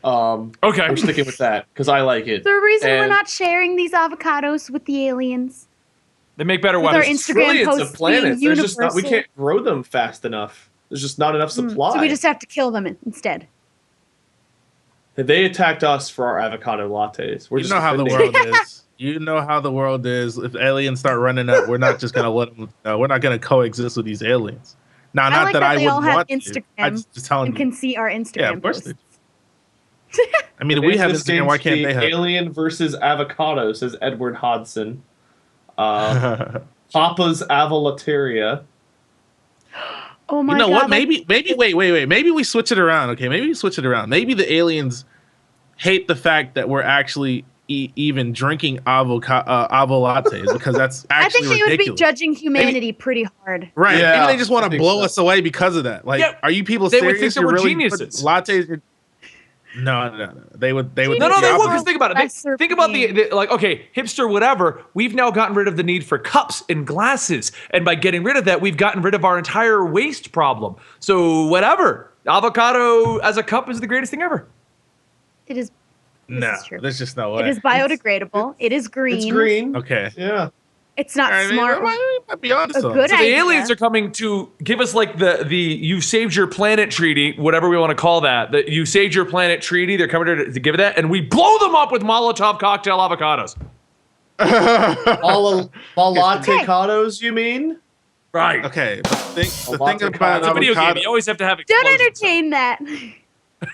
Okay. I'm sticking with that because I like it. Is there a reason we're not sharing these avocados with the aliens? They make better With weapons. our Instagram Trillions posts of planets. being There's just not, we universal. can't grow them fast enough. There's just not enough supply. So we just have to kill them instead. They attacked us for our avocado lattes. We're You just know how the defending. world is. You know how the world is. If aliens start running up, we're not just gonna let them. We're not gonna coexist with these aliens. Now, I not like that that I they would all have want to. Instagram I just telling and you. can see our Instagram Yeah, of course posts. they do. I mean, if we have This Instagram. game's Why can't the they have? Alien versus avocado, says Edward Hodson. Papa's avolateria. Oh my You know god. what? Maybe wait. Maybe we switch it around. Okay, maybe we switch it around. Maybe the aliens hate the fact that we're actually even drinking avolattes because that's I actually think they would be ridiculous. judging humanity pretty hard. Right? Yeah, maybe they just want I to think blow so. us away because of that. Like, Yeah, are you people they serious? would think that You're we're really geniuses. lattes. No. They would. No, do they the would. opposite. Because think about it. Lesser Think about being. the like. Okay, hipster, whatever. We've now gotten rid of the need for cups and glasses, and by getting rid of that, we've gotten rid of our entire waste problem. So whatever. Avocado as a cup is the greatest thing ever. It is. No, is true. there's just no way. It is biodegradable. It is green. It's green. Okay. Yeah. It's not I mean, smart. we might be onto A something. good So the idea. aliens are coming to give us like the you saved your planet treaty, whatever we want to call that. The you saved your planet treaty. They're coming to give it that, and we blow them up with Molotov cocktail avocados. Malatecados, you mean? Right. Okay. The thing Avocado. about It's a video game. avocado, You always have to have Don't explosions. entertain that.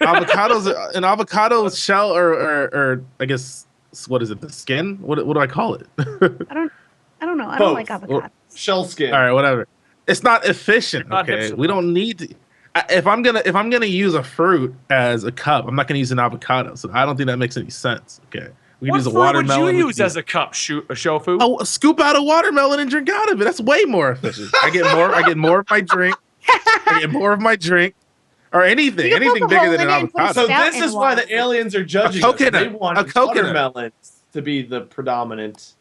avocados, an avocado shell, or I guess what is it? The skin? What do I call it? I don't know. I don't Both. like avocados. Shell skin. All right, whatever. It's not efficient. Not Okay, hipster. we don't need to. If I'm gonna use a fruit as a cup, I'm not gonna use an avocado. So I don't think that makes any sense. Okay, we can What use a fruit would watermelon. you use as a cup, Shofu? Oh, scoop out a watermelon and drink out of it. That's way more efficient. I get more of my drink. I get more of my drink, or anything You can bigger poke a hole than in an it and put a avocado. So Spout this and is why the water. aliens are judging A us. They coconut. want A coconut. watermelons to be the predominant.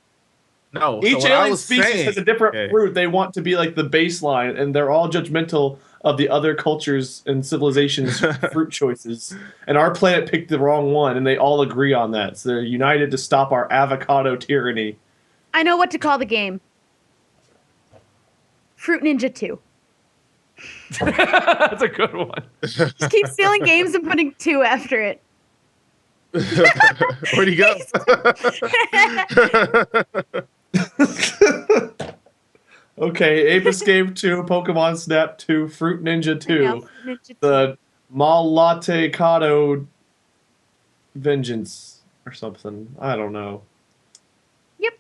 No, Each so what I alien was species saying- has a different Okay. fruit. They want to be like the baseline, and they're all judgmental of the other cultures and civilizations' fruit choices. And our planet picked the wrong one, and they all agree on that. So they're united to stop our avocado tyranny. I know what to call the game. Fruit Ninja 2. That's a good one. Just keep stealing games and putting 2 after it. Where'd he go? Okay, Ape Escape 2, Pokemon Snap 2, Fruit Ninja 2, the Malatte Kato Vengeance or something. I don't know. Yep.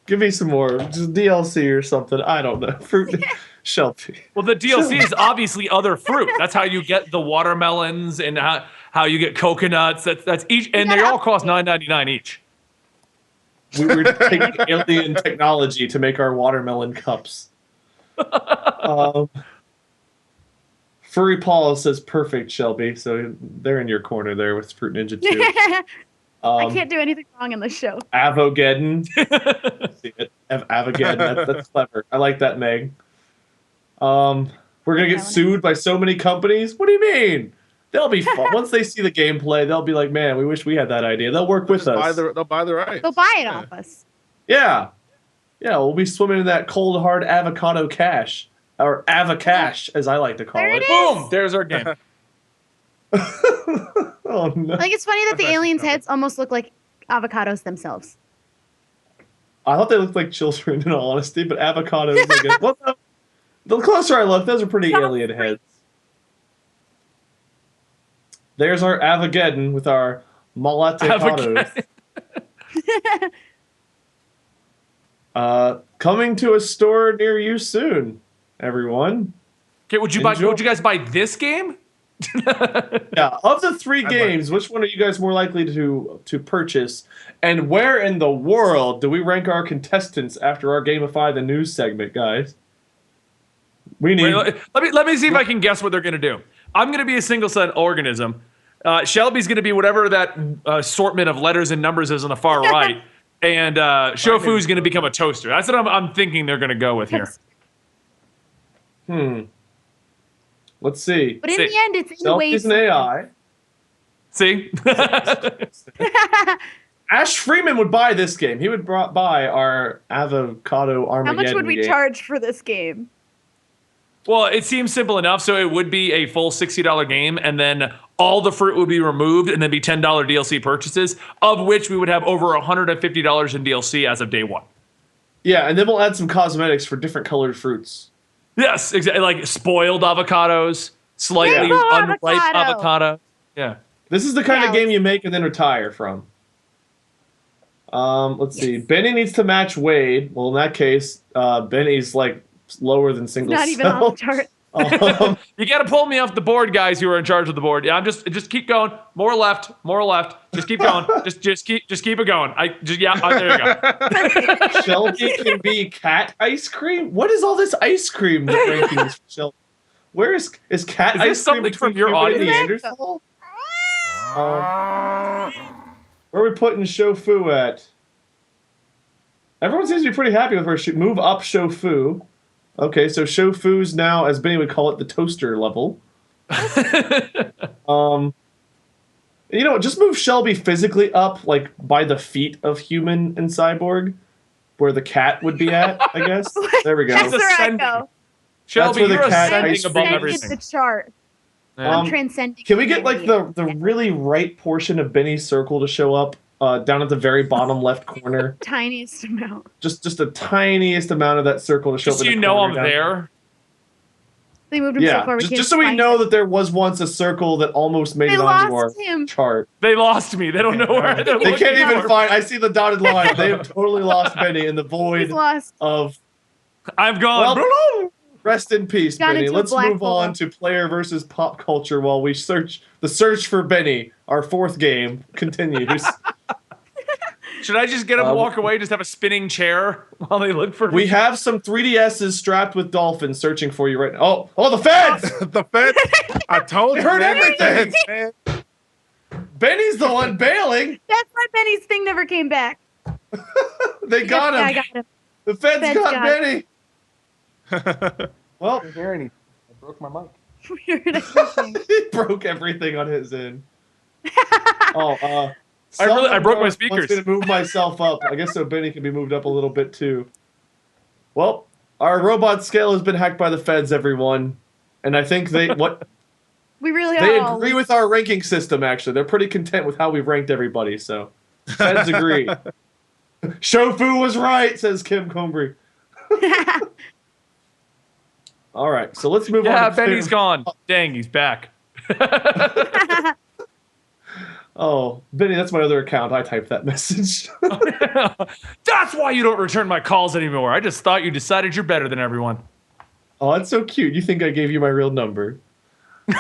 Give me some more. Just DLC or something. I don't know. Fruit Shelby. Well, the DLC is obviously other fruit. That's how you get the watermelons and how you get coconuts. That's each, and they all cost $9.99 each. We were taking alien technology to make our watermelon cups. Furry Paul says perfect, Shelby. So they're in your corner there with Fruit Ninja 2. I can't do anything wrong in this show. Avogeddon. See it. Avogeddon. That's clever. I like that, Meg. We're going to get sued by so many companies? What do you mean? They'll be fun. Once they see the gameplay, they'll be like, man, we wish we had that idea. They'll work with us. They'll buy the rights. They'll buy it off us. Yeah. Yeah, we'll be swimming in that cold, hard avocado cash. Or avocash, as I like to call it. Boom! There's our game. Oh, no. I think it's funny that the aliens' heads almost look like avocados themselves. I thought they looked like children, in all honesty, but avocados, I guess. Well, the closer I look, those are pretty alien heads. There's our Avogeddon with our Malate coming to a store near you soon, everyone. Okay, would you guys buy this game? Yeah, of the three games, which one are you guys more likely to purchase? And where in the world do we rank our contestants after our Gamify the News segment, guys? We need. Wait, let me see if I can guess what they're gonna do. I'm gonna be a single-celled organism. Shelby's gonna be whatever that assortment of letters and numbers is on the far right, and Shofu's gonna become a toaster. That's what I'm thinking they're gonna go with here. Let's see. But in the end, it's in ways. An AI. See? Ash Freeman would buy this game. He would buy our Avocado Armageddon. How much would we charge for this game? Well, it seems simple enough. So it would be a full $60 game, and then all the fruit would be removed, and then be $10 DLC purchases, of which we would have over $150 in DLC as of day one. Yeah, and then we'll add some cosmetics for different colored fruits. Yes, exactly. Like spoiled avocados, slightly unripe avocado. Yeah. This is the kind of game you make and then retire from. Let's see. Benny needs to match Wade. Well, in that case, Benny's like lower than single Not even on the chart. You got to pull me off the board, guys who are in charge of the board. Yeah, just keep going. More left. Just keep going. just keep it going. There you go. Shelby can be cat ice cream. What is all this ice cream rankings for Shelby? Where is cat ice cream from your audience? Where are we putting Shofu at? Everyone seems to be pretty happy with where move up Shofu. Okay, so Shofu's now, as Benny would call it, the toaster level. You know, just move Shelby physically up, like by the feet of human and cyborg, where the cat would be at. I guess. There we go. That's where I go. Shelby, you're ascending above everything. The chart. I'm transcending. Can we get like the really right portion of Benny's circle to show up down at the very bottom left corner? Tiniest amount. Just the tiniest amount of that circle to show up. Just so you know I'm there. They moved him so far. Just so we know that there was once a circle that almost made it onto our chart. They lost me. They don't know where they're They can't even find. I see the dotted line. They have totally lost Benny in the void of. I've gone. Well, rest in peace, Benny. Let's move on to player versus pop culture while we search for Benny. Our fourth game continues. Should I just get him to walk away? Just have a spinning chair while they look for me? We have some 3DSs strapped with dolphins searching for you right now. Oh, the feds! The feds! I told you. Heard everything! Benny's the one bailing. That's why Benny's thing never came back. They got him. I got him. The feds got Benny. Well, I didn't hear anything. I broke my mic. He broke everything on his end. I broke my speakers. I'm going to move myself up. I guess so Benny can be moved up a little bit too. Well, our robot scale has been hacked by the feds, everyone. And I think they agree with our ranking system, actually. They're pretty content with how we've ranked everybody, so feds agree. Shofu was right, says Kim Combry. All right, so let's move on. Yeah, Benny's gone. Dang, he's back. Oh, Benny, that's my other account. I typed that message. That's why you don't return my calls anymore. I just thought you decided you're better than everyone. Oh, that's so cute. You think I gave you my real number.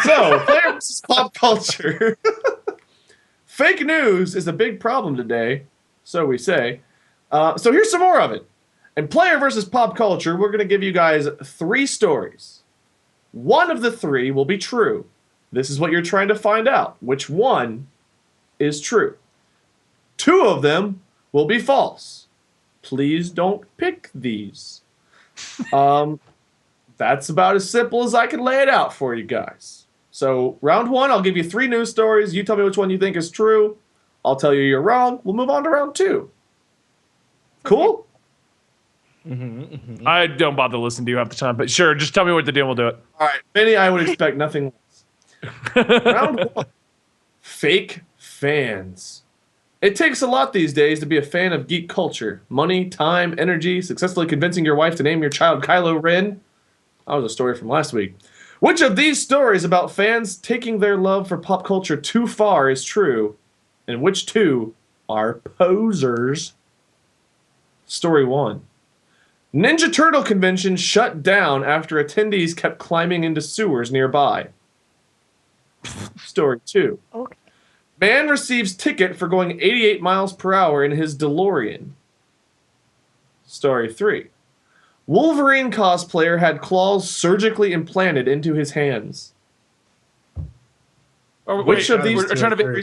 So, player versus pop culture. Fake news is a big problem today, so we say. So here's some more of it. In player versus pop culture, we're going to give you guys 3 stories. One of the 3 will be true. This is what you're trying to find out. Which one is true? 2 of them will be false. Please don't pick these. That's about as simple as I can lay it out for you guys. So round 1, I'll give you 3 news stories. You tell me which one you think is true. I'll tell you you're wrong. We'll move on to round 2. Cool? I don't bother listening to you half the time, but sure, just tell me what to do and we'll do it. All right, Benny, I would expect nothing less. Round 1. Fake fans. It takes a lot these days to be a fan of geek culture. Money, time, energy, successfully convincing your wife to name your child Kylo Ren. That was a story from last week. Which of these stories about fans taking their love for pop culture too far is true? And which 2 are posers? Story 1. Ninja Turtle convention shut down after attendees kept climbing into sewers nearby. Story 2. Okay. Man receives ticket for going 88 miles per hour in his DeLorean. Story 3. Wolverine cosplayer had claws surgically implanted into his hands. Which of these we're trying to be...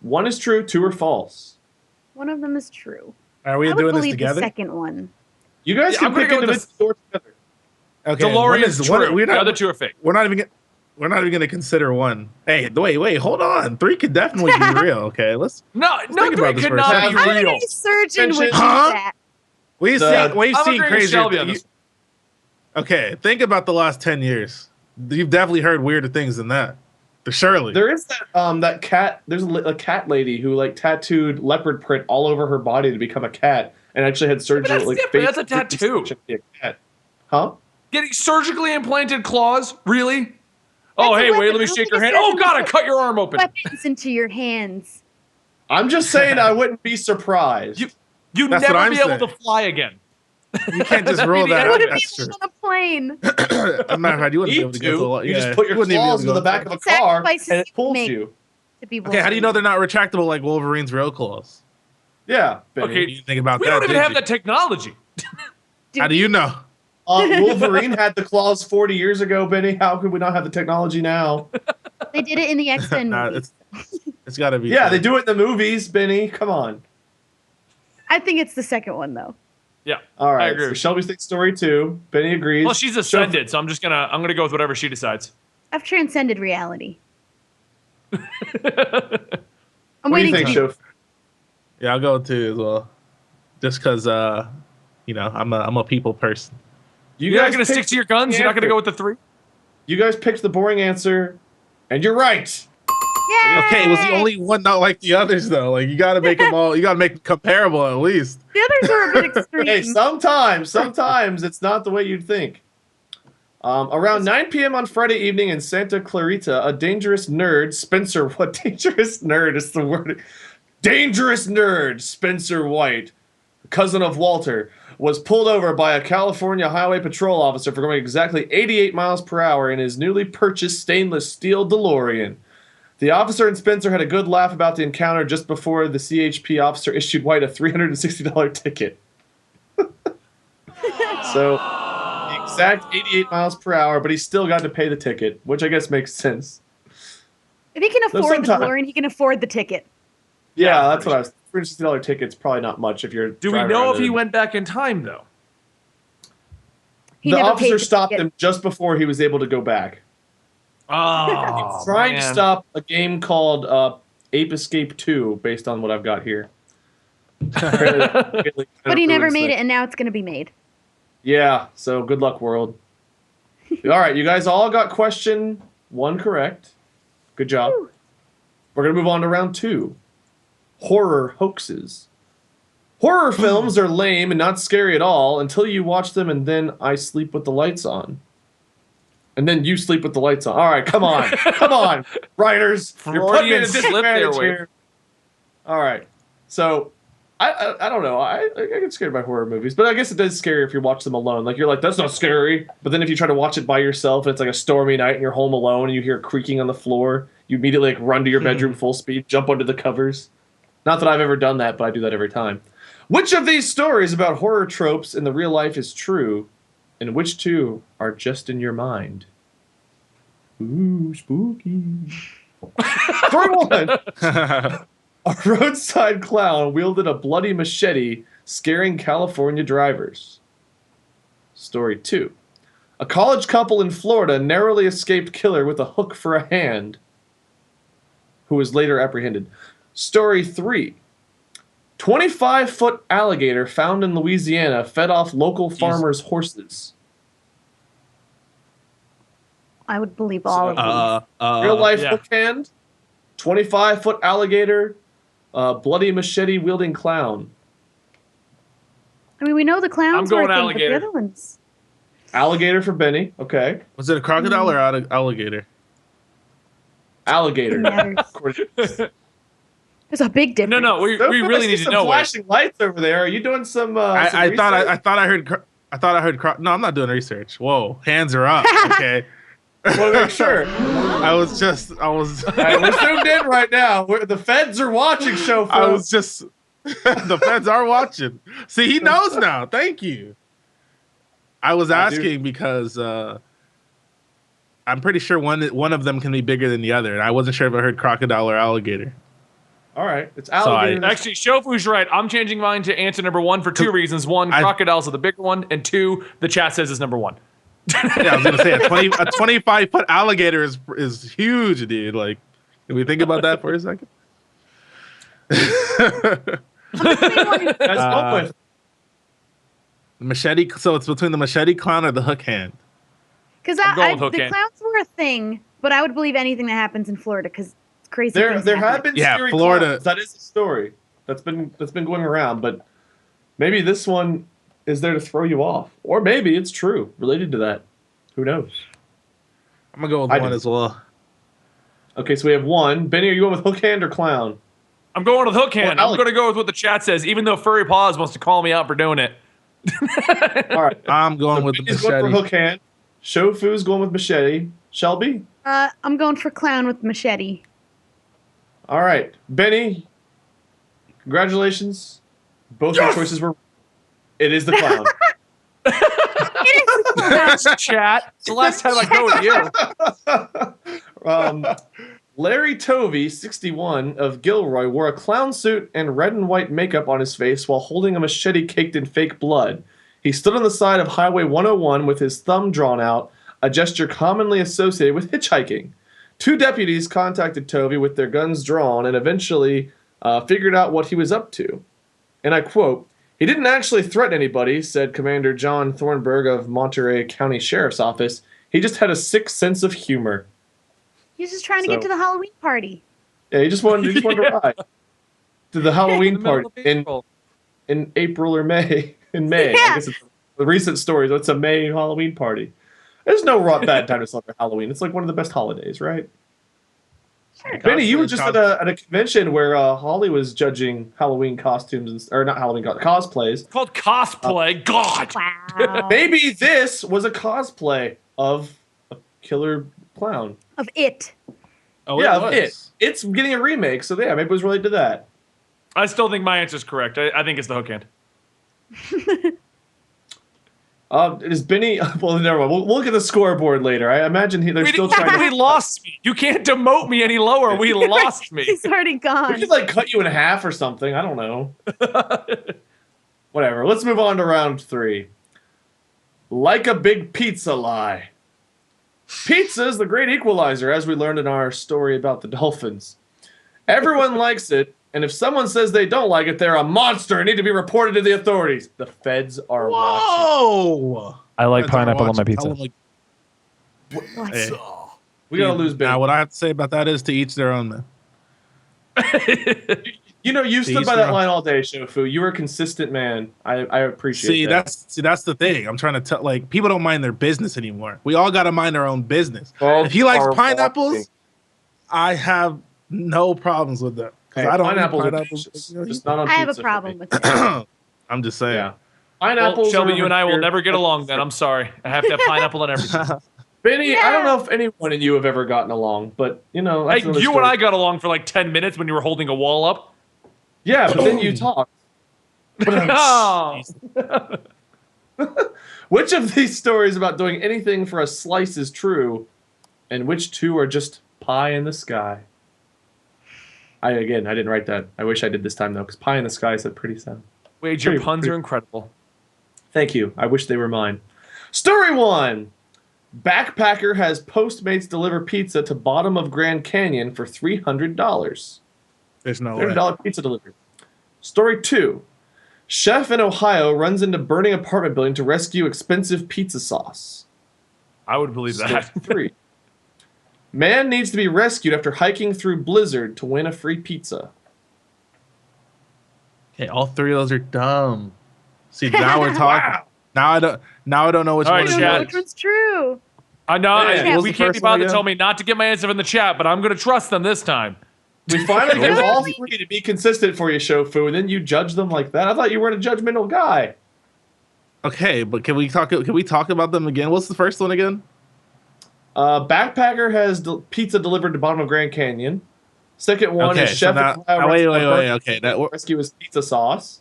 One is true, 2 are false. One of them is true. Are we I would doing this believe together? the second one. You guys can pick individual stories together. Okay. DeLorean is true. We're The not, other 2 are fake. we're not even going to consider one. Hey, wait, hold on. 3 could definitely be real. Okay, let's No, think about 3 this could for a not second. be How real. many surgeon would do Huh? that? we've The- seen I'm agreeing with crazier. Shelby on this. Okay, think about the last 10 years. You've definitely heard weirder things than that. Surely. There is that cat. There's a cat lady who like tattooed leopard print all over her body to become a cat, and actually had surgery. that's like different. face That's a tattoo. reconstruction to be a cat. Huh? Getting surgically implanted claws? Really? Oh, That's hey, a wait, weapon. let me I don't shake think your a hand. Oh, surgeon God, would I put cut your arm open. Weapons into your hands. I'm just saying I wouldn't be surprised. You'd That's never what I'm be able saying. to fly again. You can't just roll That'd that be out. Wouldn't be That's true. on a plane. As a matter of fact, you wouldn't be able to Need get to to. a lot. You just put your claws into the back of a car Sacrifices and it you pulls make. you. To be Okay, how do you know they're not retractable like Wolverine's real claws? Yeah. Benny. Okay. You didn't think about We that, don't even did have you? that technology. How do you know? Wolverine had the claws 40 years ago, Benny. How could we not have the technology now? They did it in the X-Men Nah, movies. it's got to be. Yeah, true. they do it in the movies, Benny. Come on. I think it's the second one though. Yeah. All right. I agree. So Shelby thinks story 2. Benny agrees. Well, she's ascended, so I'm gonna go with whatever she decides. I've transcended reality. I'm What do you waiting think, to be Shofu? Yeah, I'll go with 2 as well. Just because, I'm a people person. You You're not guys gonna stick picked to your guns? You're not gonna answer. go with the 3? You guys picked the boring answer, and you're right. Yay! Okay, it was the only one not like the others though. Like you got to make them all. You got to make them comparable at least. The others are a bit extreme. Hey, sometimes it's not the way you'd think. Around 9 p.m. on Friday evening in Santa Clarita, a dangerous nerd, Spencer, what dangerous nerd is the word? Dangerous nerd, Spencer White, cousin of Walter, was pulled over by a California Highway Patrol officer for going exactly 88 miles per hour in his newly purchased stainless steel DeLorean. The officer and Spencer had a good laugh about the encounter just before the CHP officer issued White a $360 ticket. So, the exact 88 miles per hour, but he still got to pay the ticket, which I guess makes sense. If he can So afford the sometime- DeLorean, he can afford the ticket. Yeah, that's what I was. $360 ticket's probably not much if you're. Do we driving know around if he in- went back in time though? He The never paid officer the stopped ticket. him just before he was able to go back. Oh, Trying to man. stop a game called Ape Escape 2, based on what I've got here. But he never made it, and now it's going to be made. Yeah, so good luck, world. All right, you guys all got question 1 correct. Good job. Woo. We're going to move on to round 2. Horror hoaxes. Horror films are lame and not scary at all until you watch them, and then I sleep with the lights on. And then you sleep with the lights on. All right, come on, writers. You're putting me in a disadvantage here. All right, so I don't know. I get scared by horror movies, but I guess it is scary if you watch them alone. Like, you're like, that's not scary. But then if you try to watch it by yourself, and it's like a stormy night and you're home alone and you hear creaking on the floor, you immediately like run to your bedroom full speed, jump under the covers. Not that I've ever done that, but I do that every time. Which of these stories about horror tropes in the real life is true, and which two are just in your mind? Ooh, spooky. 3-1. A roadside clown wielded a bloody machete, scaring California drivers. Story 2. A college couple in Florida narrowly escaped killer with a hook for a hand, who was later apprehended. Story 3. 25-foot alligator found in Louisiana fed off local farmers' horses. I would believe all of these. Real life hook hand, 25-foot alligator, bloody machete wielding clown. I mean, we know the clowns were a thing, alligator. but the other ones. Alligator for Benny. Okay. Was it a crocodile or alligator? Alligator. There's a big difference. No, we really need to know. Flashing lights over there. Are you doing some? I thought I heard. No, I'm not doing research. Whoa, hands are up. Okay. I want to make sure. I was. Right, we're zoomed in right now. The feds are watching. Shofu. I was just. The feds are watching. See, he knows now. Thank you. I was asking because I'm pretty sure one of them can be bigger than the other, and I wasn't sure if I heard crocodile or alligator. All right, it's alligator. Actually, Shofu's right. I'm changing mine to answer number 1 for 2 reasons. 1, crocodiles are the bigger one, and 2, the chat says is number 1. Yeah, I was gonna say a 25-foot alligator is huge, dude. Like, can we think about that for a second? That's machete. So it's between the machete clown or the hook hand. Because the clowns were a thing, but I would believe anything that happens in Florida because it's crazy. There have been scary Florida. clowns. That is a story that's been going around, but maybe this one is there to throw you off, or maybe it's true related to that. Who knows? I'm gonna go with one as well. Okay, so we have 1. Benny, are you going with hook hand or clown? I'm going with hook hand. I'm going to go with what the chat says, even though Furry Paws wants to call me out for doing it. All right, I'm going with the machete. Going for hook hand. Shofu's going with machete. Shelby? I'm going for clown with machete. All right, Benny. Congratulations. Both your choices were. It is the clown. That's chat. It's the last time I go with you. Larry Tovey, 61, of Gilroy, wore a clown suit and red and white makeup on his face while holding a machete caked in fake blood. He stood on the side of Highway 101 with his thumb drawn out, a gesture commonly associated with hitchhiking. 2 deputies contacted Tovey with their guns drawn and eventually figured out what he was up to. And I quote, "He didn't actually threaten anybody," said Commander John Thornburg of Monterey County Sheriff's Office. "He just had a sick sense of humor." He's just trying to get to the Halloween party. Yeah, he just wanted to ride to the Halloween party in April or May. In May, I guess it's the recent stories. It's a May Halloween party. There's no bad time to celebrate Halloween. It's like one of the best holidays, right? Sure. Benny, you were just at a convention where Holly was judging Halloween costumes, or not Halloween cosplays. It's called cosplay. God. Wow. Maybe this was a cosplay of a killer clown. Of it. Oh, yeah, of it. It's getting a remake, so yeah, maybe it was related to that. I still think my answer is correct. I think it's the hook hand. Is Benny? Well, never mind. We'll look at the scoreboard later. I imagine they're still trying to. We lost me. You can't demote me any lower. We lost me. He's already gone. We could like cut you in half or something. I don't know. Whatever. Let's move on to round 3. Like a big pizza lie. Pizza is the great equalizer, as we learned in our story about the dolphins. Everyone likes it, and if someone says they don't like it, they're a monster and need to be reported to the authorities. The feds are watching. Whoa! I like pineapple on my pizza. Hey. We gotta lose Benny. Now, what I have to say about that is to each their own, man. You know, you stood by that line all day, Shofu. You were a consistent man. I appreciate that. That's the thing. I'm trying to tell, like, people don't mind their business anymore. We all got to mind our own business. If he likes pineapples, I have no problems with that. Hey, I don't pineapples. Just not on pizza. I have a problem with that. I'm just saying. Yeah. Pineapples. Well, Shelby, you and I will never get along then. I'm sorry. I have to have pineapple on everything. Benny, I don't know if anyone and you have ever gotten along, but you know, hey, you and I got along for like 10 minutes when you were holding a wall up. Yeah, but then you talked. Which of these stories about doing anything for a slice is true, and which two are just pie in the sky? I didn't write that. I wish I did this time though, because pie in the sky is a pretty sound. Wade, your puns are incredible. Thank you. I wish they were mine. Story 1. Backpacker has Postmates deliver pizza to bottom of Grand Canyon for $300. There's no way. $300 pizza delivery. Story 2. Chef in Ohio runs into burning apartment building to rescue expensive pizza sauce. I would believe that. Story 3. Man needs to be rescued after hiking through blizzard to win a free pizza. Okay, all three of those are dumb. See, now we're talking. Wow. Now I don't know which one is which one's true. I know. Yeah, we can't be bothered to tell me not to get my answer in the chat, but I'm going to trust them this time. We finally get all three to be consistent for you, Shofu, and then you judge them like that. I thought you weren't a judgmental guy. Okay, but can we talk about them again? What's the first one again? Backpacker has pizza delivered to bottom of Grand Canyon. Second one is Chef wait. Okay, rescue his pizza sauce.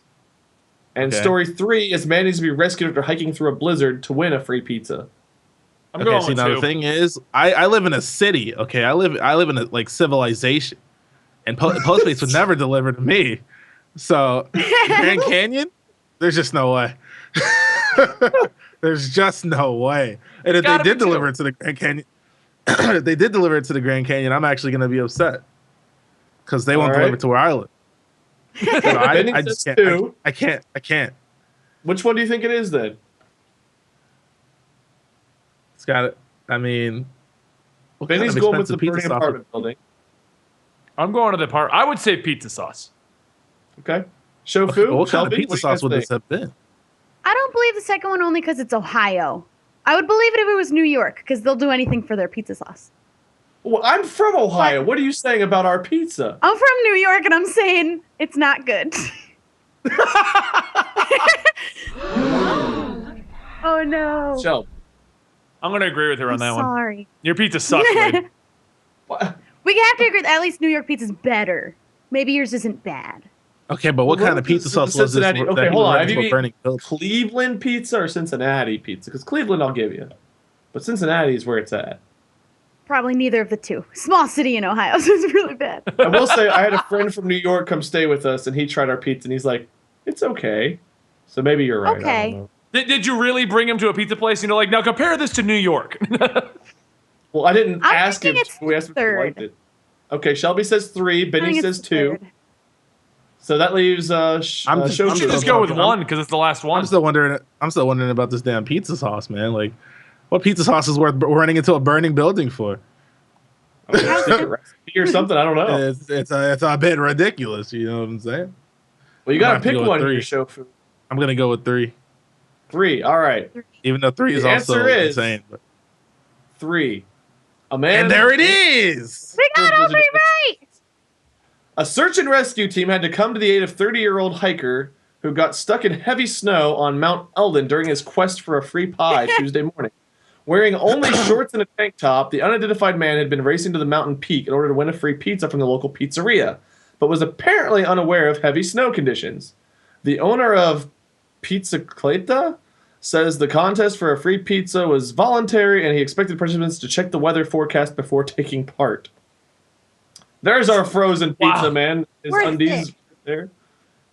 And story 3 is man needs to be rescued after hiking through a blizzard to win a free pizza. I'm going with now 2. the thing is, I live in a city. Okay, I live in a like civilization, and Postmates would never deliver to me. So Grand Canyon, there's just no way. There's just no way. And if they did deliver it to the Grand Canyon, I'm actually going to be upset because they won't deliver to where I live. So I just can't. I can't. Which one do you think it is then? It's got it. I mean, Benny's going with the burning apartment building. I'm going to the part. I would say pizza sauce. Okay. Shofu, what kind of pizza sauce would this have been? I don't believe the second one only because it's Ohio. I would believe it if it was New York because they'll do anything for their pizza sauce. Well, I'm from Ohio. What are you saying about our pizza? I'm from New York and I'm saying it's not good. Oh no. Shelby. I'm going to agree with her on that one. Sorry. Your pizza sucks, Wade. We have to agree that at least New York pizza's better. Maybe yours isn't bad. Okay, but what kind of pizza sauce was this? Okay, hold on. Have you eaten Cleveland pizza or Cincinnati pizza? Because Cleveland I'll give you. But Cincinnati is where it's at. Probably neither of the two. Small city in Ohio, so it's really bad. I will say I had a friend from New York come stay with us, and he tried our pizza, and he's like, it's okay. So maybe you're right. Okay. I don't know. Did you really bring him to a pizza place? You know, like, now compare this to New York. Well, I didn't ask him. We asked him if he liked it. Okay, Shelby says 3. Benny says 2. Third. So that leaves I'm just go with 1 because it's the last one. I'm still wondering about this damn pizza sauce, man. Like, what pizza sauce is worth running into a burning building for? Or something, I don't know. It's a bit ridiculous. You know what I'm saying? Well, you got to pick one in your show. I'm gonna go with 3. 3. All right. Even though 3 is also insane. But 3. A man. And there it is. We got all 3 right. A search and rescue team had to come to the aid of 30-year-old hiker who got stuck in heavy snow on Mount Eldon during his quest for a free pie Tuesday morning. Wearing only shorts and a tank top, the unidentified man had been racing to the mountain peak in order to win a free pizza from the local pizzeria, but was apparently unaware of heavy snow conditions. The owner of Pizzacleta says the contest for a free pizza was voluntary and he expected participants to check the weather forecast before taking part. There's our frozen pizza, man. His undies there.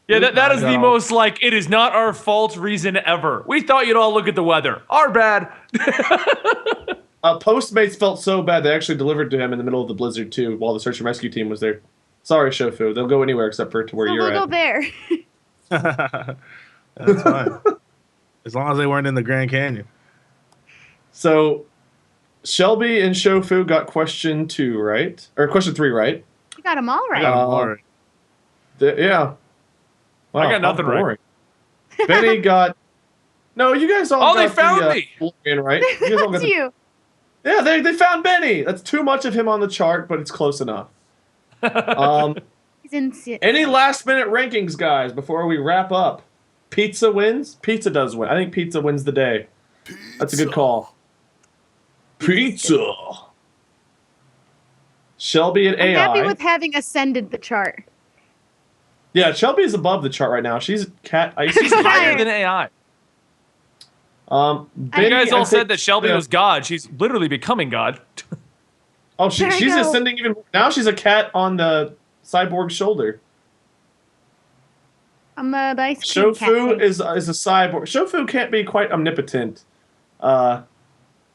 Yeah, that is the most, like, it is not our fault reason ever. We thought you'd all look at the weather. Our bad. Postmates felt so bad they actually delivered to him in the middle of the blizzard, too, while the search and rescue team was there. Sorry, Shofu. They'll go anywhere except for to where you're at. We'll go there. That's fine. As long as they weren't in the Grand Canyon. So, Shelby and Shofu got question 2, right? Or question 3, right? You got them all right. All right. Yeah. Wow, I got nothing right. Benny got. No, you guys all. Oh, got they found me. Right? You guys all got you. Yeah, they found Benny. That's too much of him on the chart, but it's close enough. He's in. Any last minute rankings, guys, before we wrap up? Pizza wins. Pizza does win. I think pizza wins the day. That's a good call. Pizza. Shelby and AI. I'm happy with having ascended the chart. Yeah, Shelby is above the chart right now. She's She's higher than AI. Benny, you guys all said that Shelby was God. She's literally becoming God. Oh, she's ascending even. Now she's a cat on the cyborg's shoulder. I'm the ice cream Shofu is a cyborg. Shofu can't be quite omnipotent.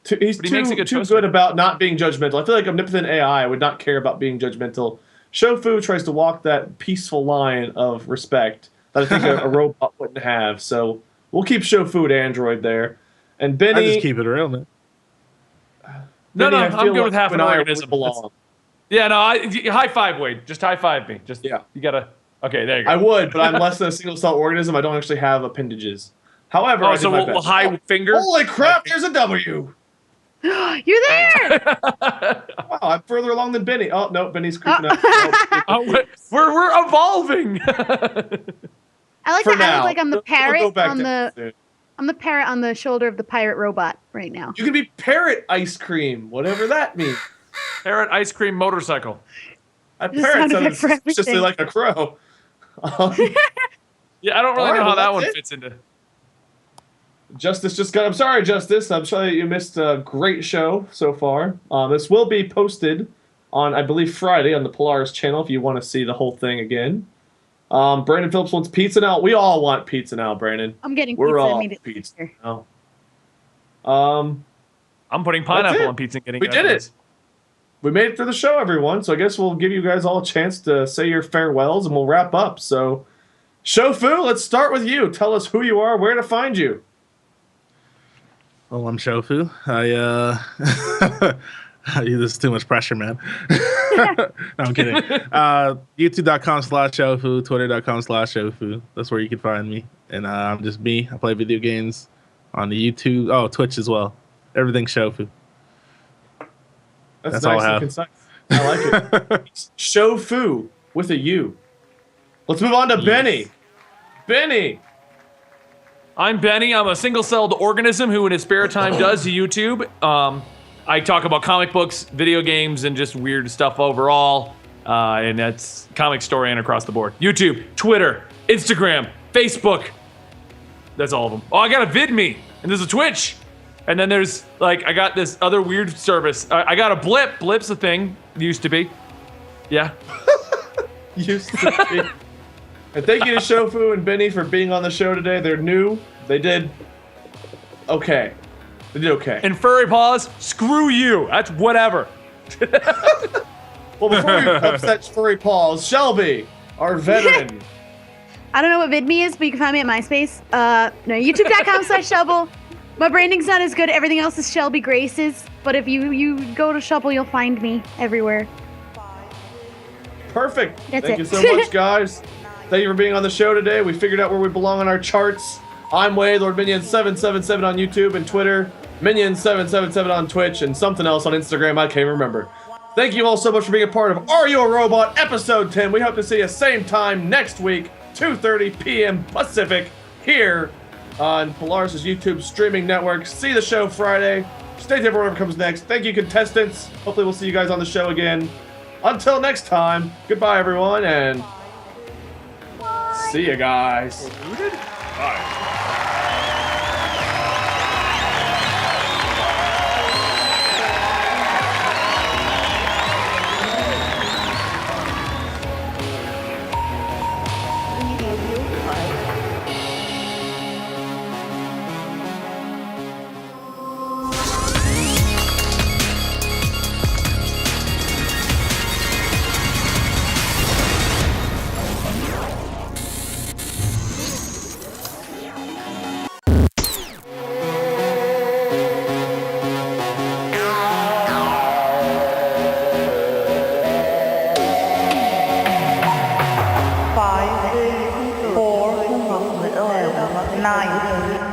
He's too good about not being judgmental. I feel like omnipotent AI would not care about being judgmental. Shofu tries to walk that peaceful line of respect that I think a robot wouldn't have. So we'll keep Shofu to Android there. And Benny... I just keep it real, man. Benny, I'm good with half an organism. Yeah, no, high five, Wade. Just high five me. Just You gotta... Okay, there you go. I would, but I'm less than a single-cell organism. I don't actually have appendages. However, I did my best. High finger? Holy crap, there's a W! You're there! Wow, I'm further along than Benny. Oh, no, Benny's creeping up. We're evolving! I like that. I look like I'm the parrot I'm the parrot on the shoulder of the pirate robot right now. You can be parrot ice cream, whatever that means. Parrot ice cream motorcycle. A parrot sounds suspiciously like a crow. Yeah, I don't really know how that one fits into. Justice just got. I'm sorry, Justice. I'm sorry you missed a great show so far. This will be posted on, I believe, Friday on the Polaris channel if you want to see the whole thing again. Brandon Phillips wants pizza now. We all want pizza now, Brandon. I'm getting We're pizza all immediately. Pizza now. I'm putting pineapple on pizza and getting. We did it. We made it through the show, everyone. So I guess we'll give you guys all a chance to say your farewells, and we'll wrap up. So, Shofu, let's start with you. Tell us who you are, where to find you. Well, I'm Shofu. This is too much pressure, man. No, I'm kidding. YouTube.com/Shofu, Twitter.com/Shofu. That's where you can find me. And I'm just me. I play video games on the YouTube. Oh, Twitch as well. Everything's Shofu. That's nice and concise. I like it. Shofu with a U. Let's move on to Benny. Benny. I'm Benny. I'm a single-celled organism who in his spare time does YouTube. I talk about comic books, video games, and just weird stuff overall. And that's Comicstorian across the board. YouTube, Twitter, Instagram, Facebook. That's all of them. Oh, I got a VidMe, and there's a Twitch. And then there's, like, I got this other weird service. I got a Blip. Blip's a thing. Used to be. Yeah. Used to be. And thank you to Shofu and Benny for being on the show today. They're new. They did okay. They did okay. And Furry Paws, screw you. That's whatever. Well, before we upset Furry Paws, Shelby, our veteran. I don't know what VidMe is, but you can find me at MySpace. No, youtube.com/Shubble. My branding's not as good. Everything else is Shelby Grace's. But if you go to Shubble, you'll find me everywhere. Perfect. That's Thank you so much, guys. Thank you for being on the show today. We figured out where we belong on our charts. I'm Wade, LordMinion777 on YouTube and Twitter, Minion777 on Twitch, and something else on Instagram I can't remember. Thank you all so much for being a part of Are You a Robot episode 10. We hope to see you same time next week, 2:30 p.m. Pacific, here on Polaris' YouTube streaming network. See the show Friday. Stay tuned for whatever comes next. Thank you, contestants. Hopefully we'll see you guys on the show again. Until next time, goodbye, everyone, and see you guys. Bye. 9.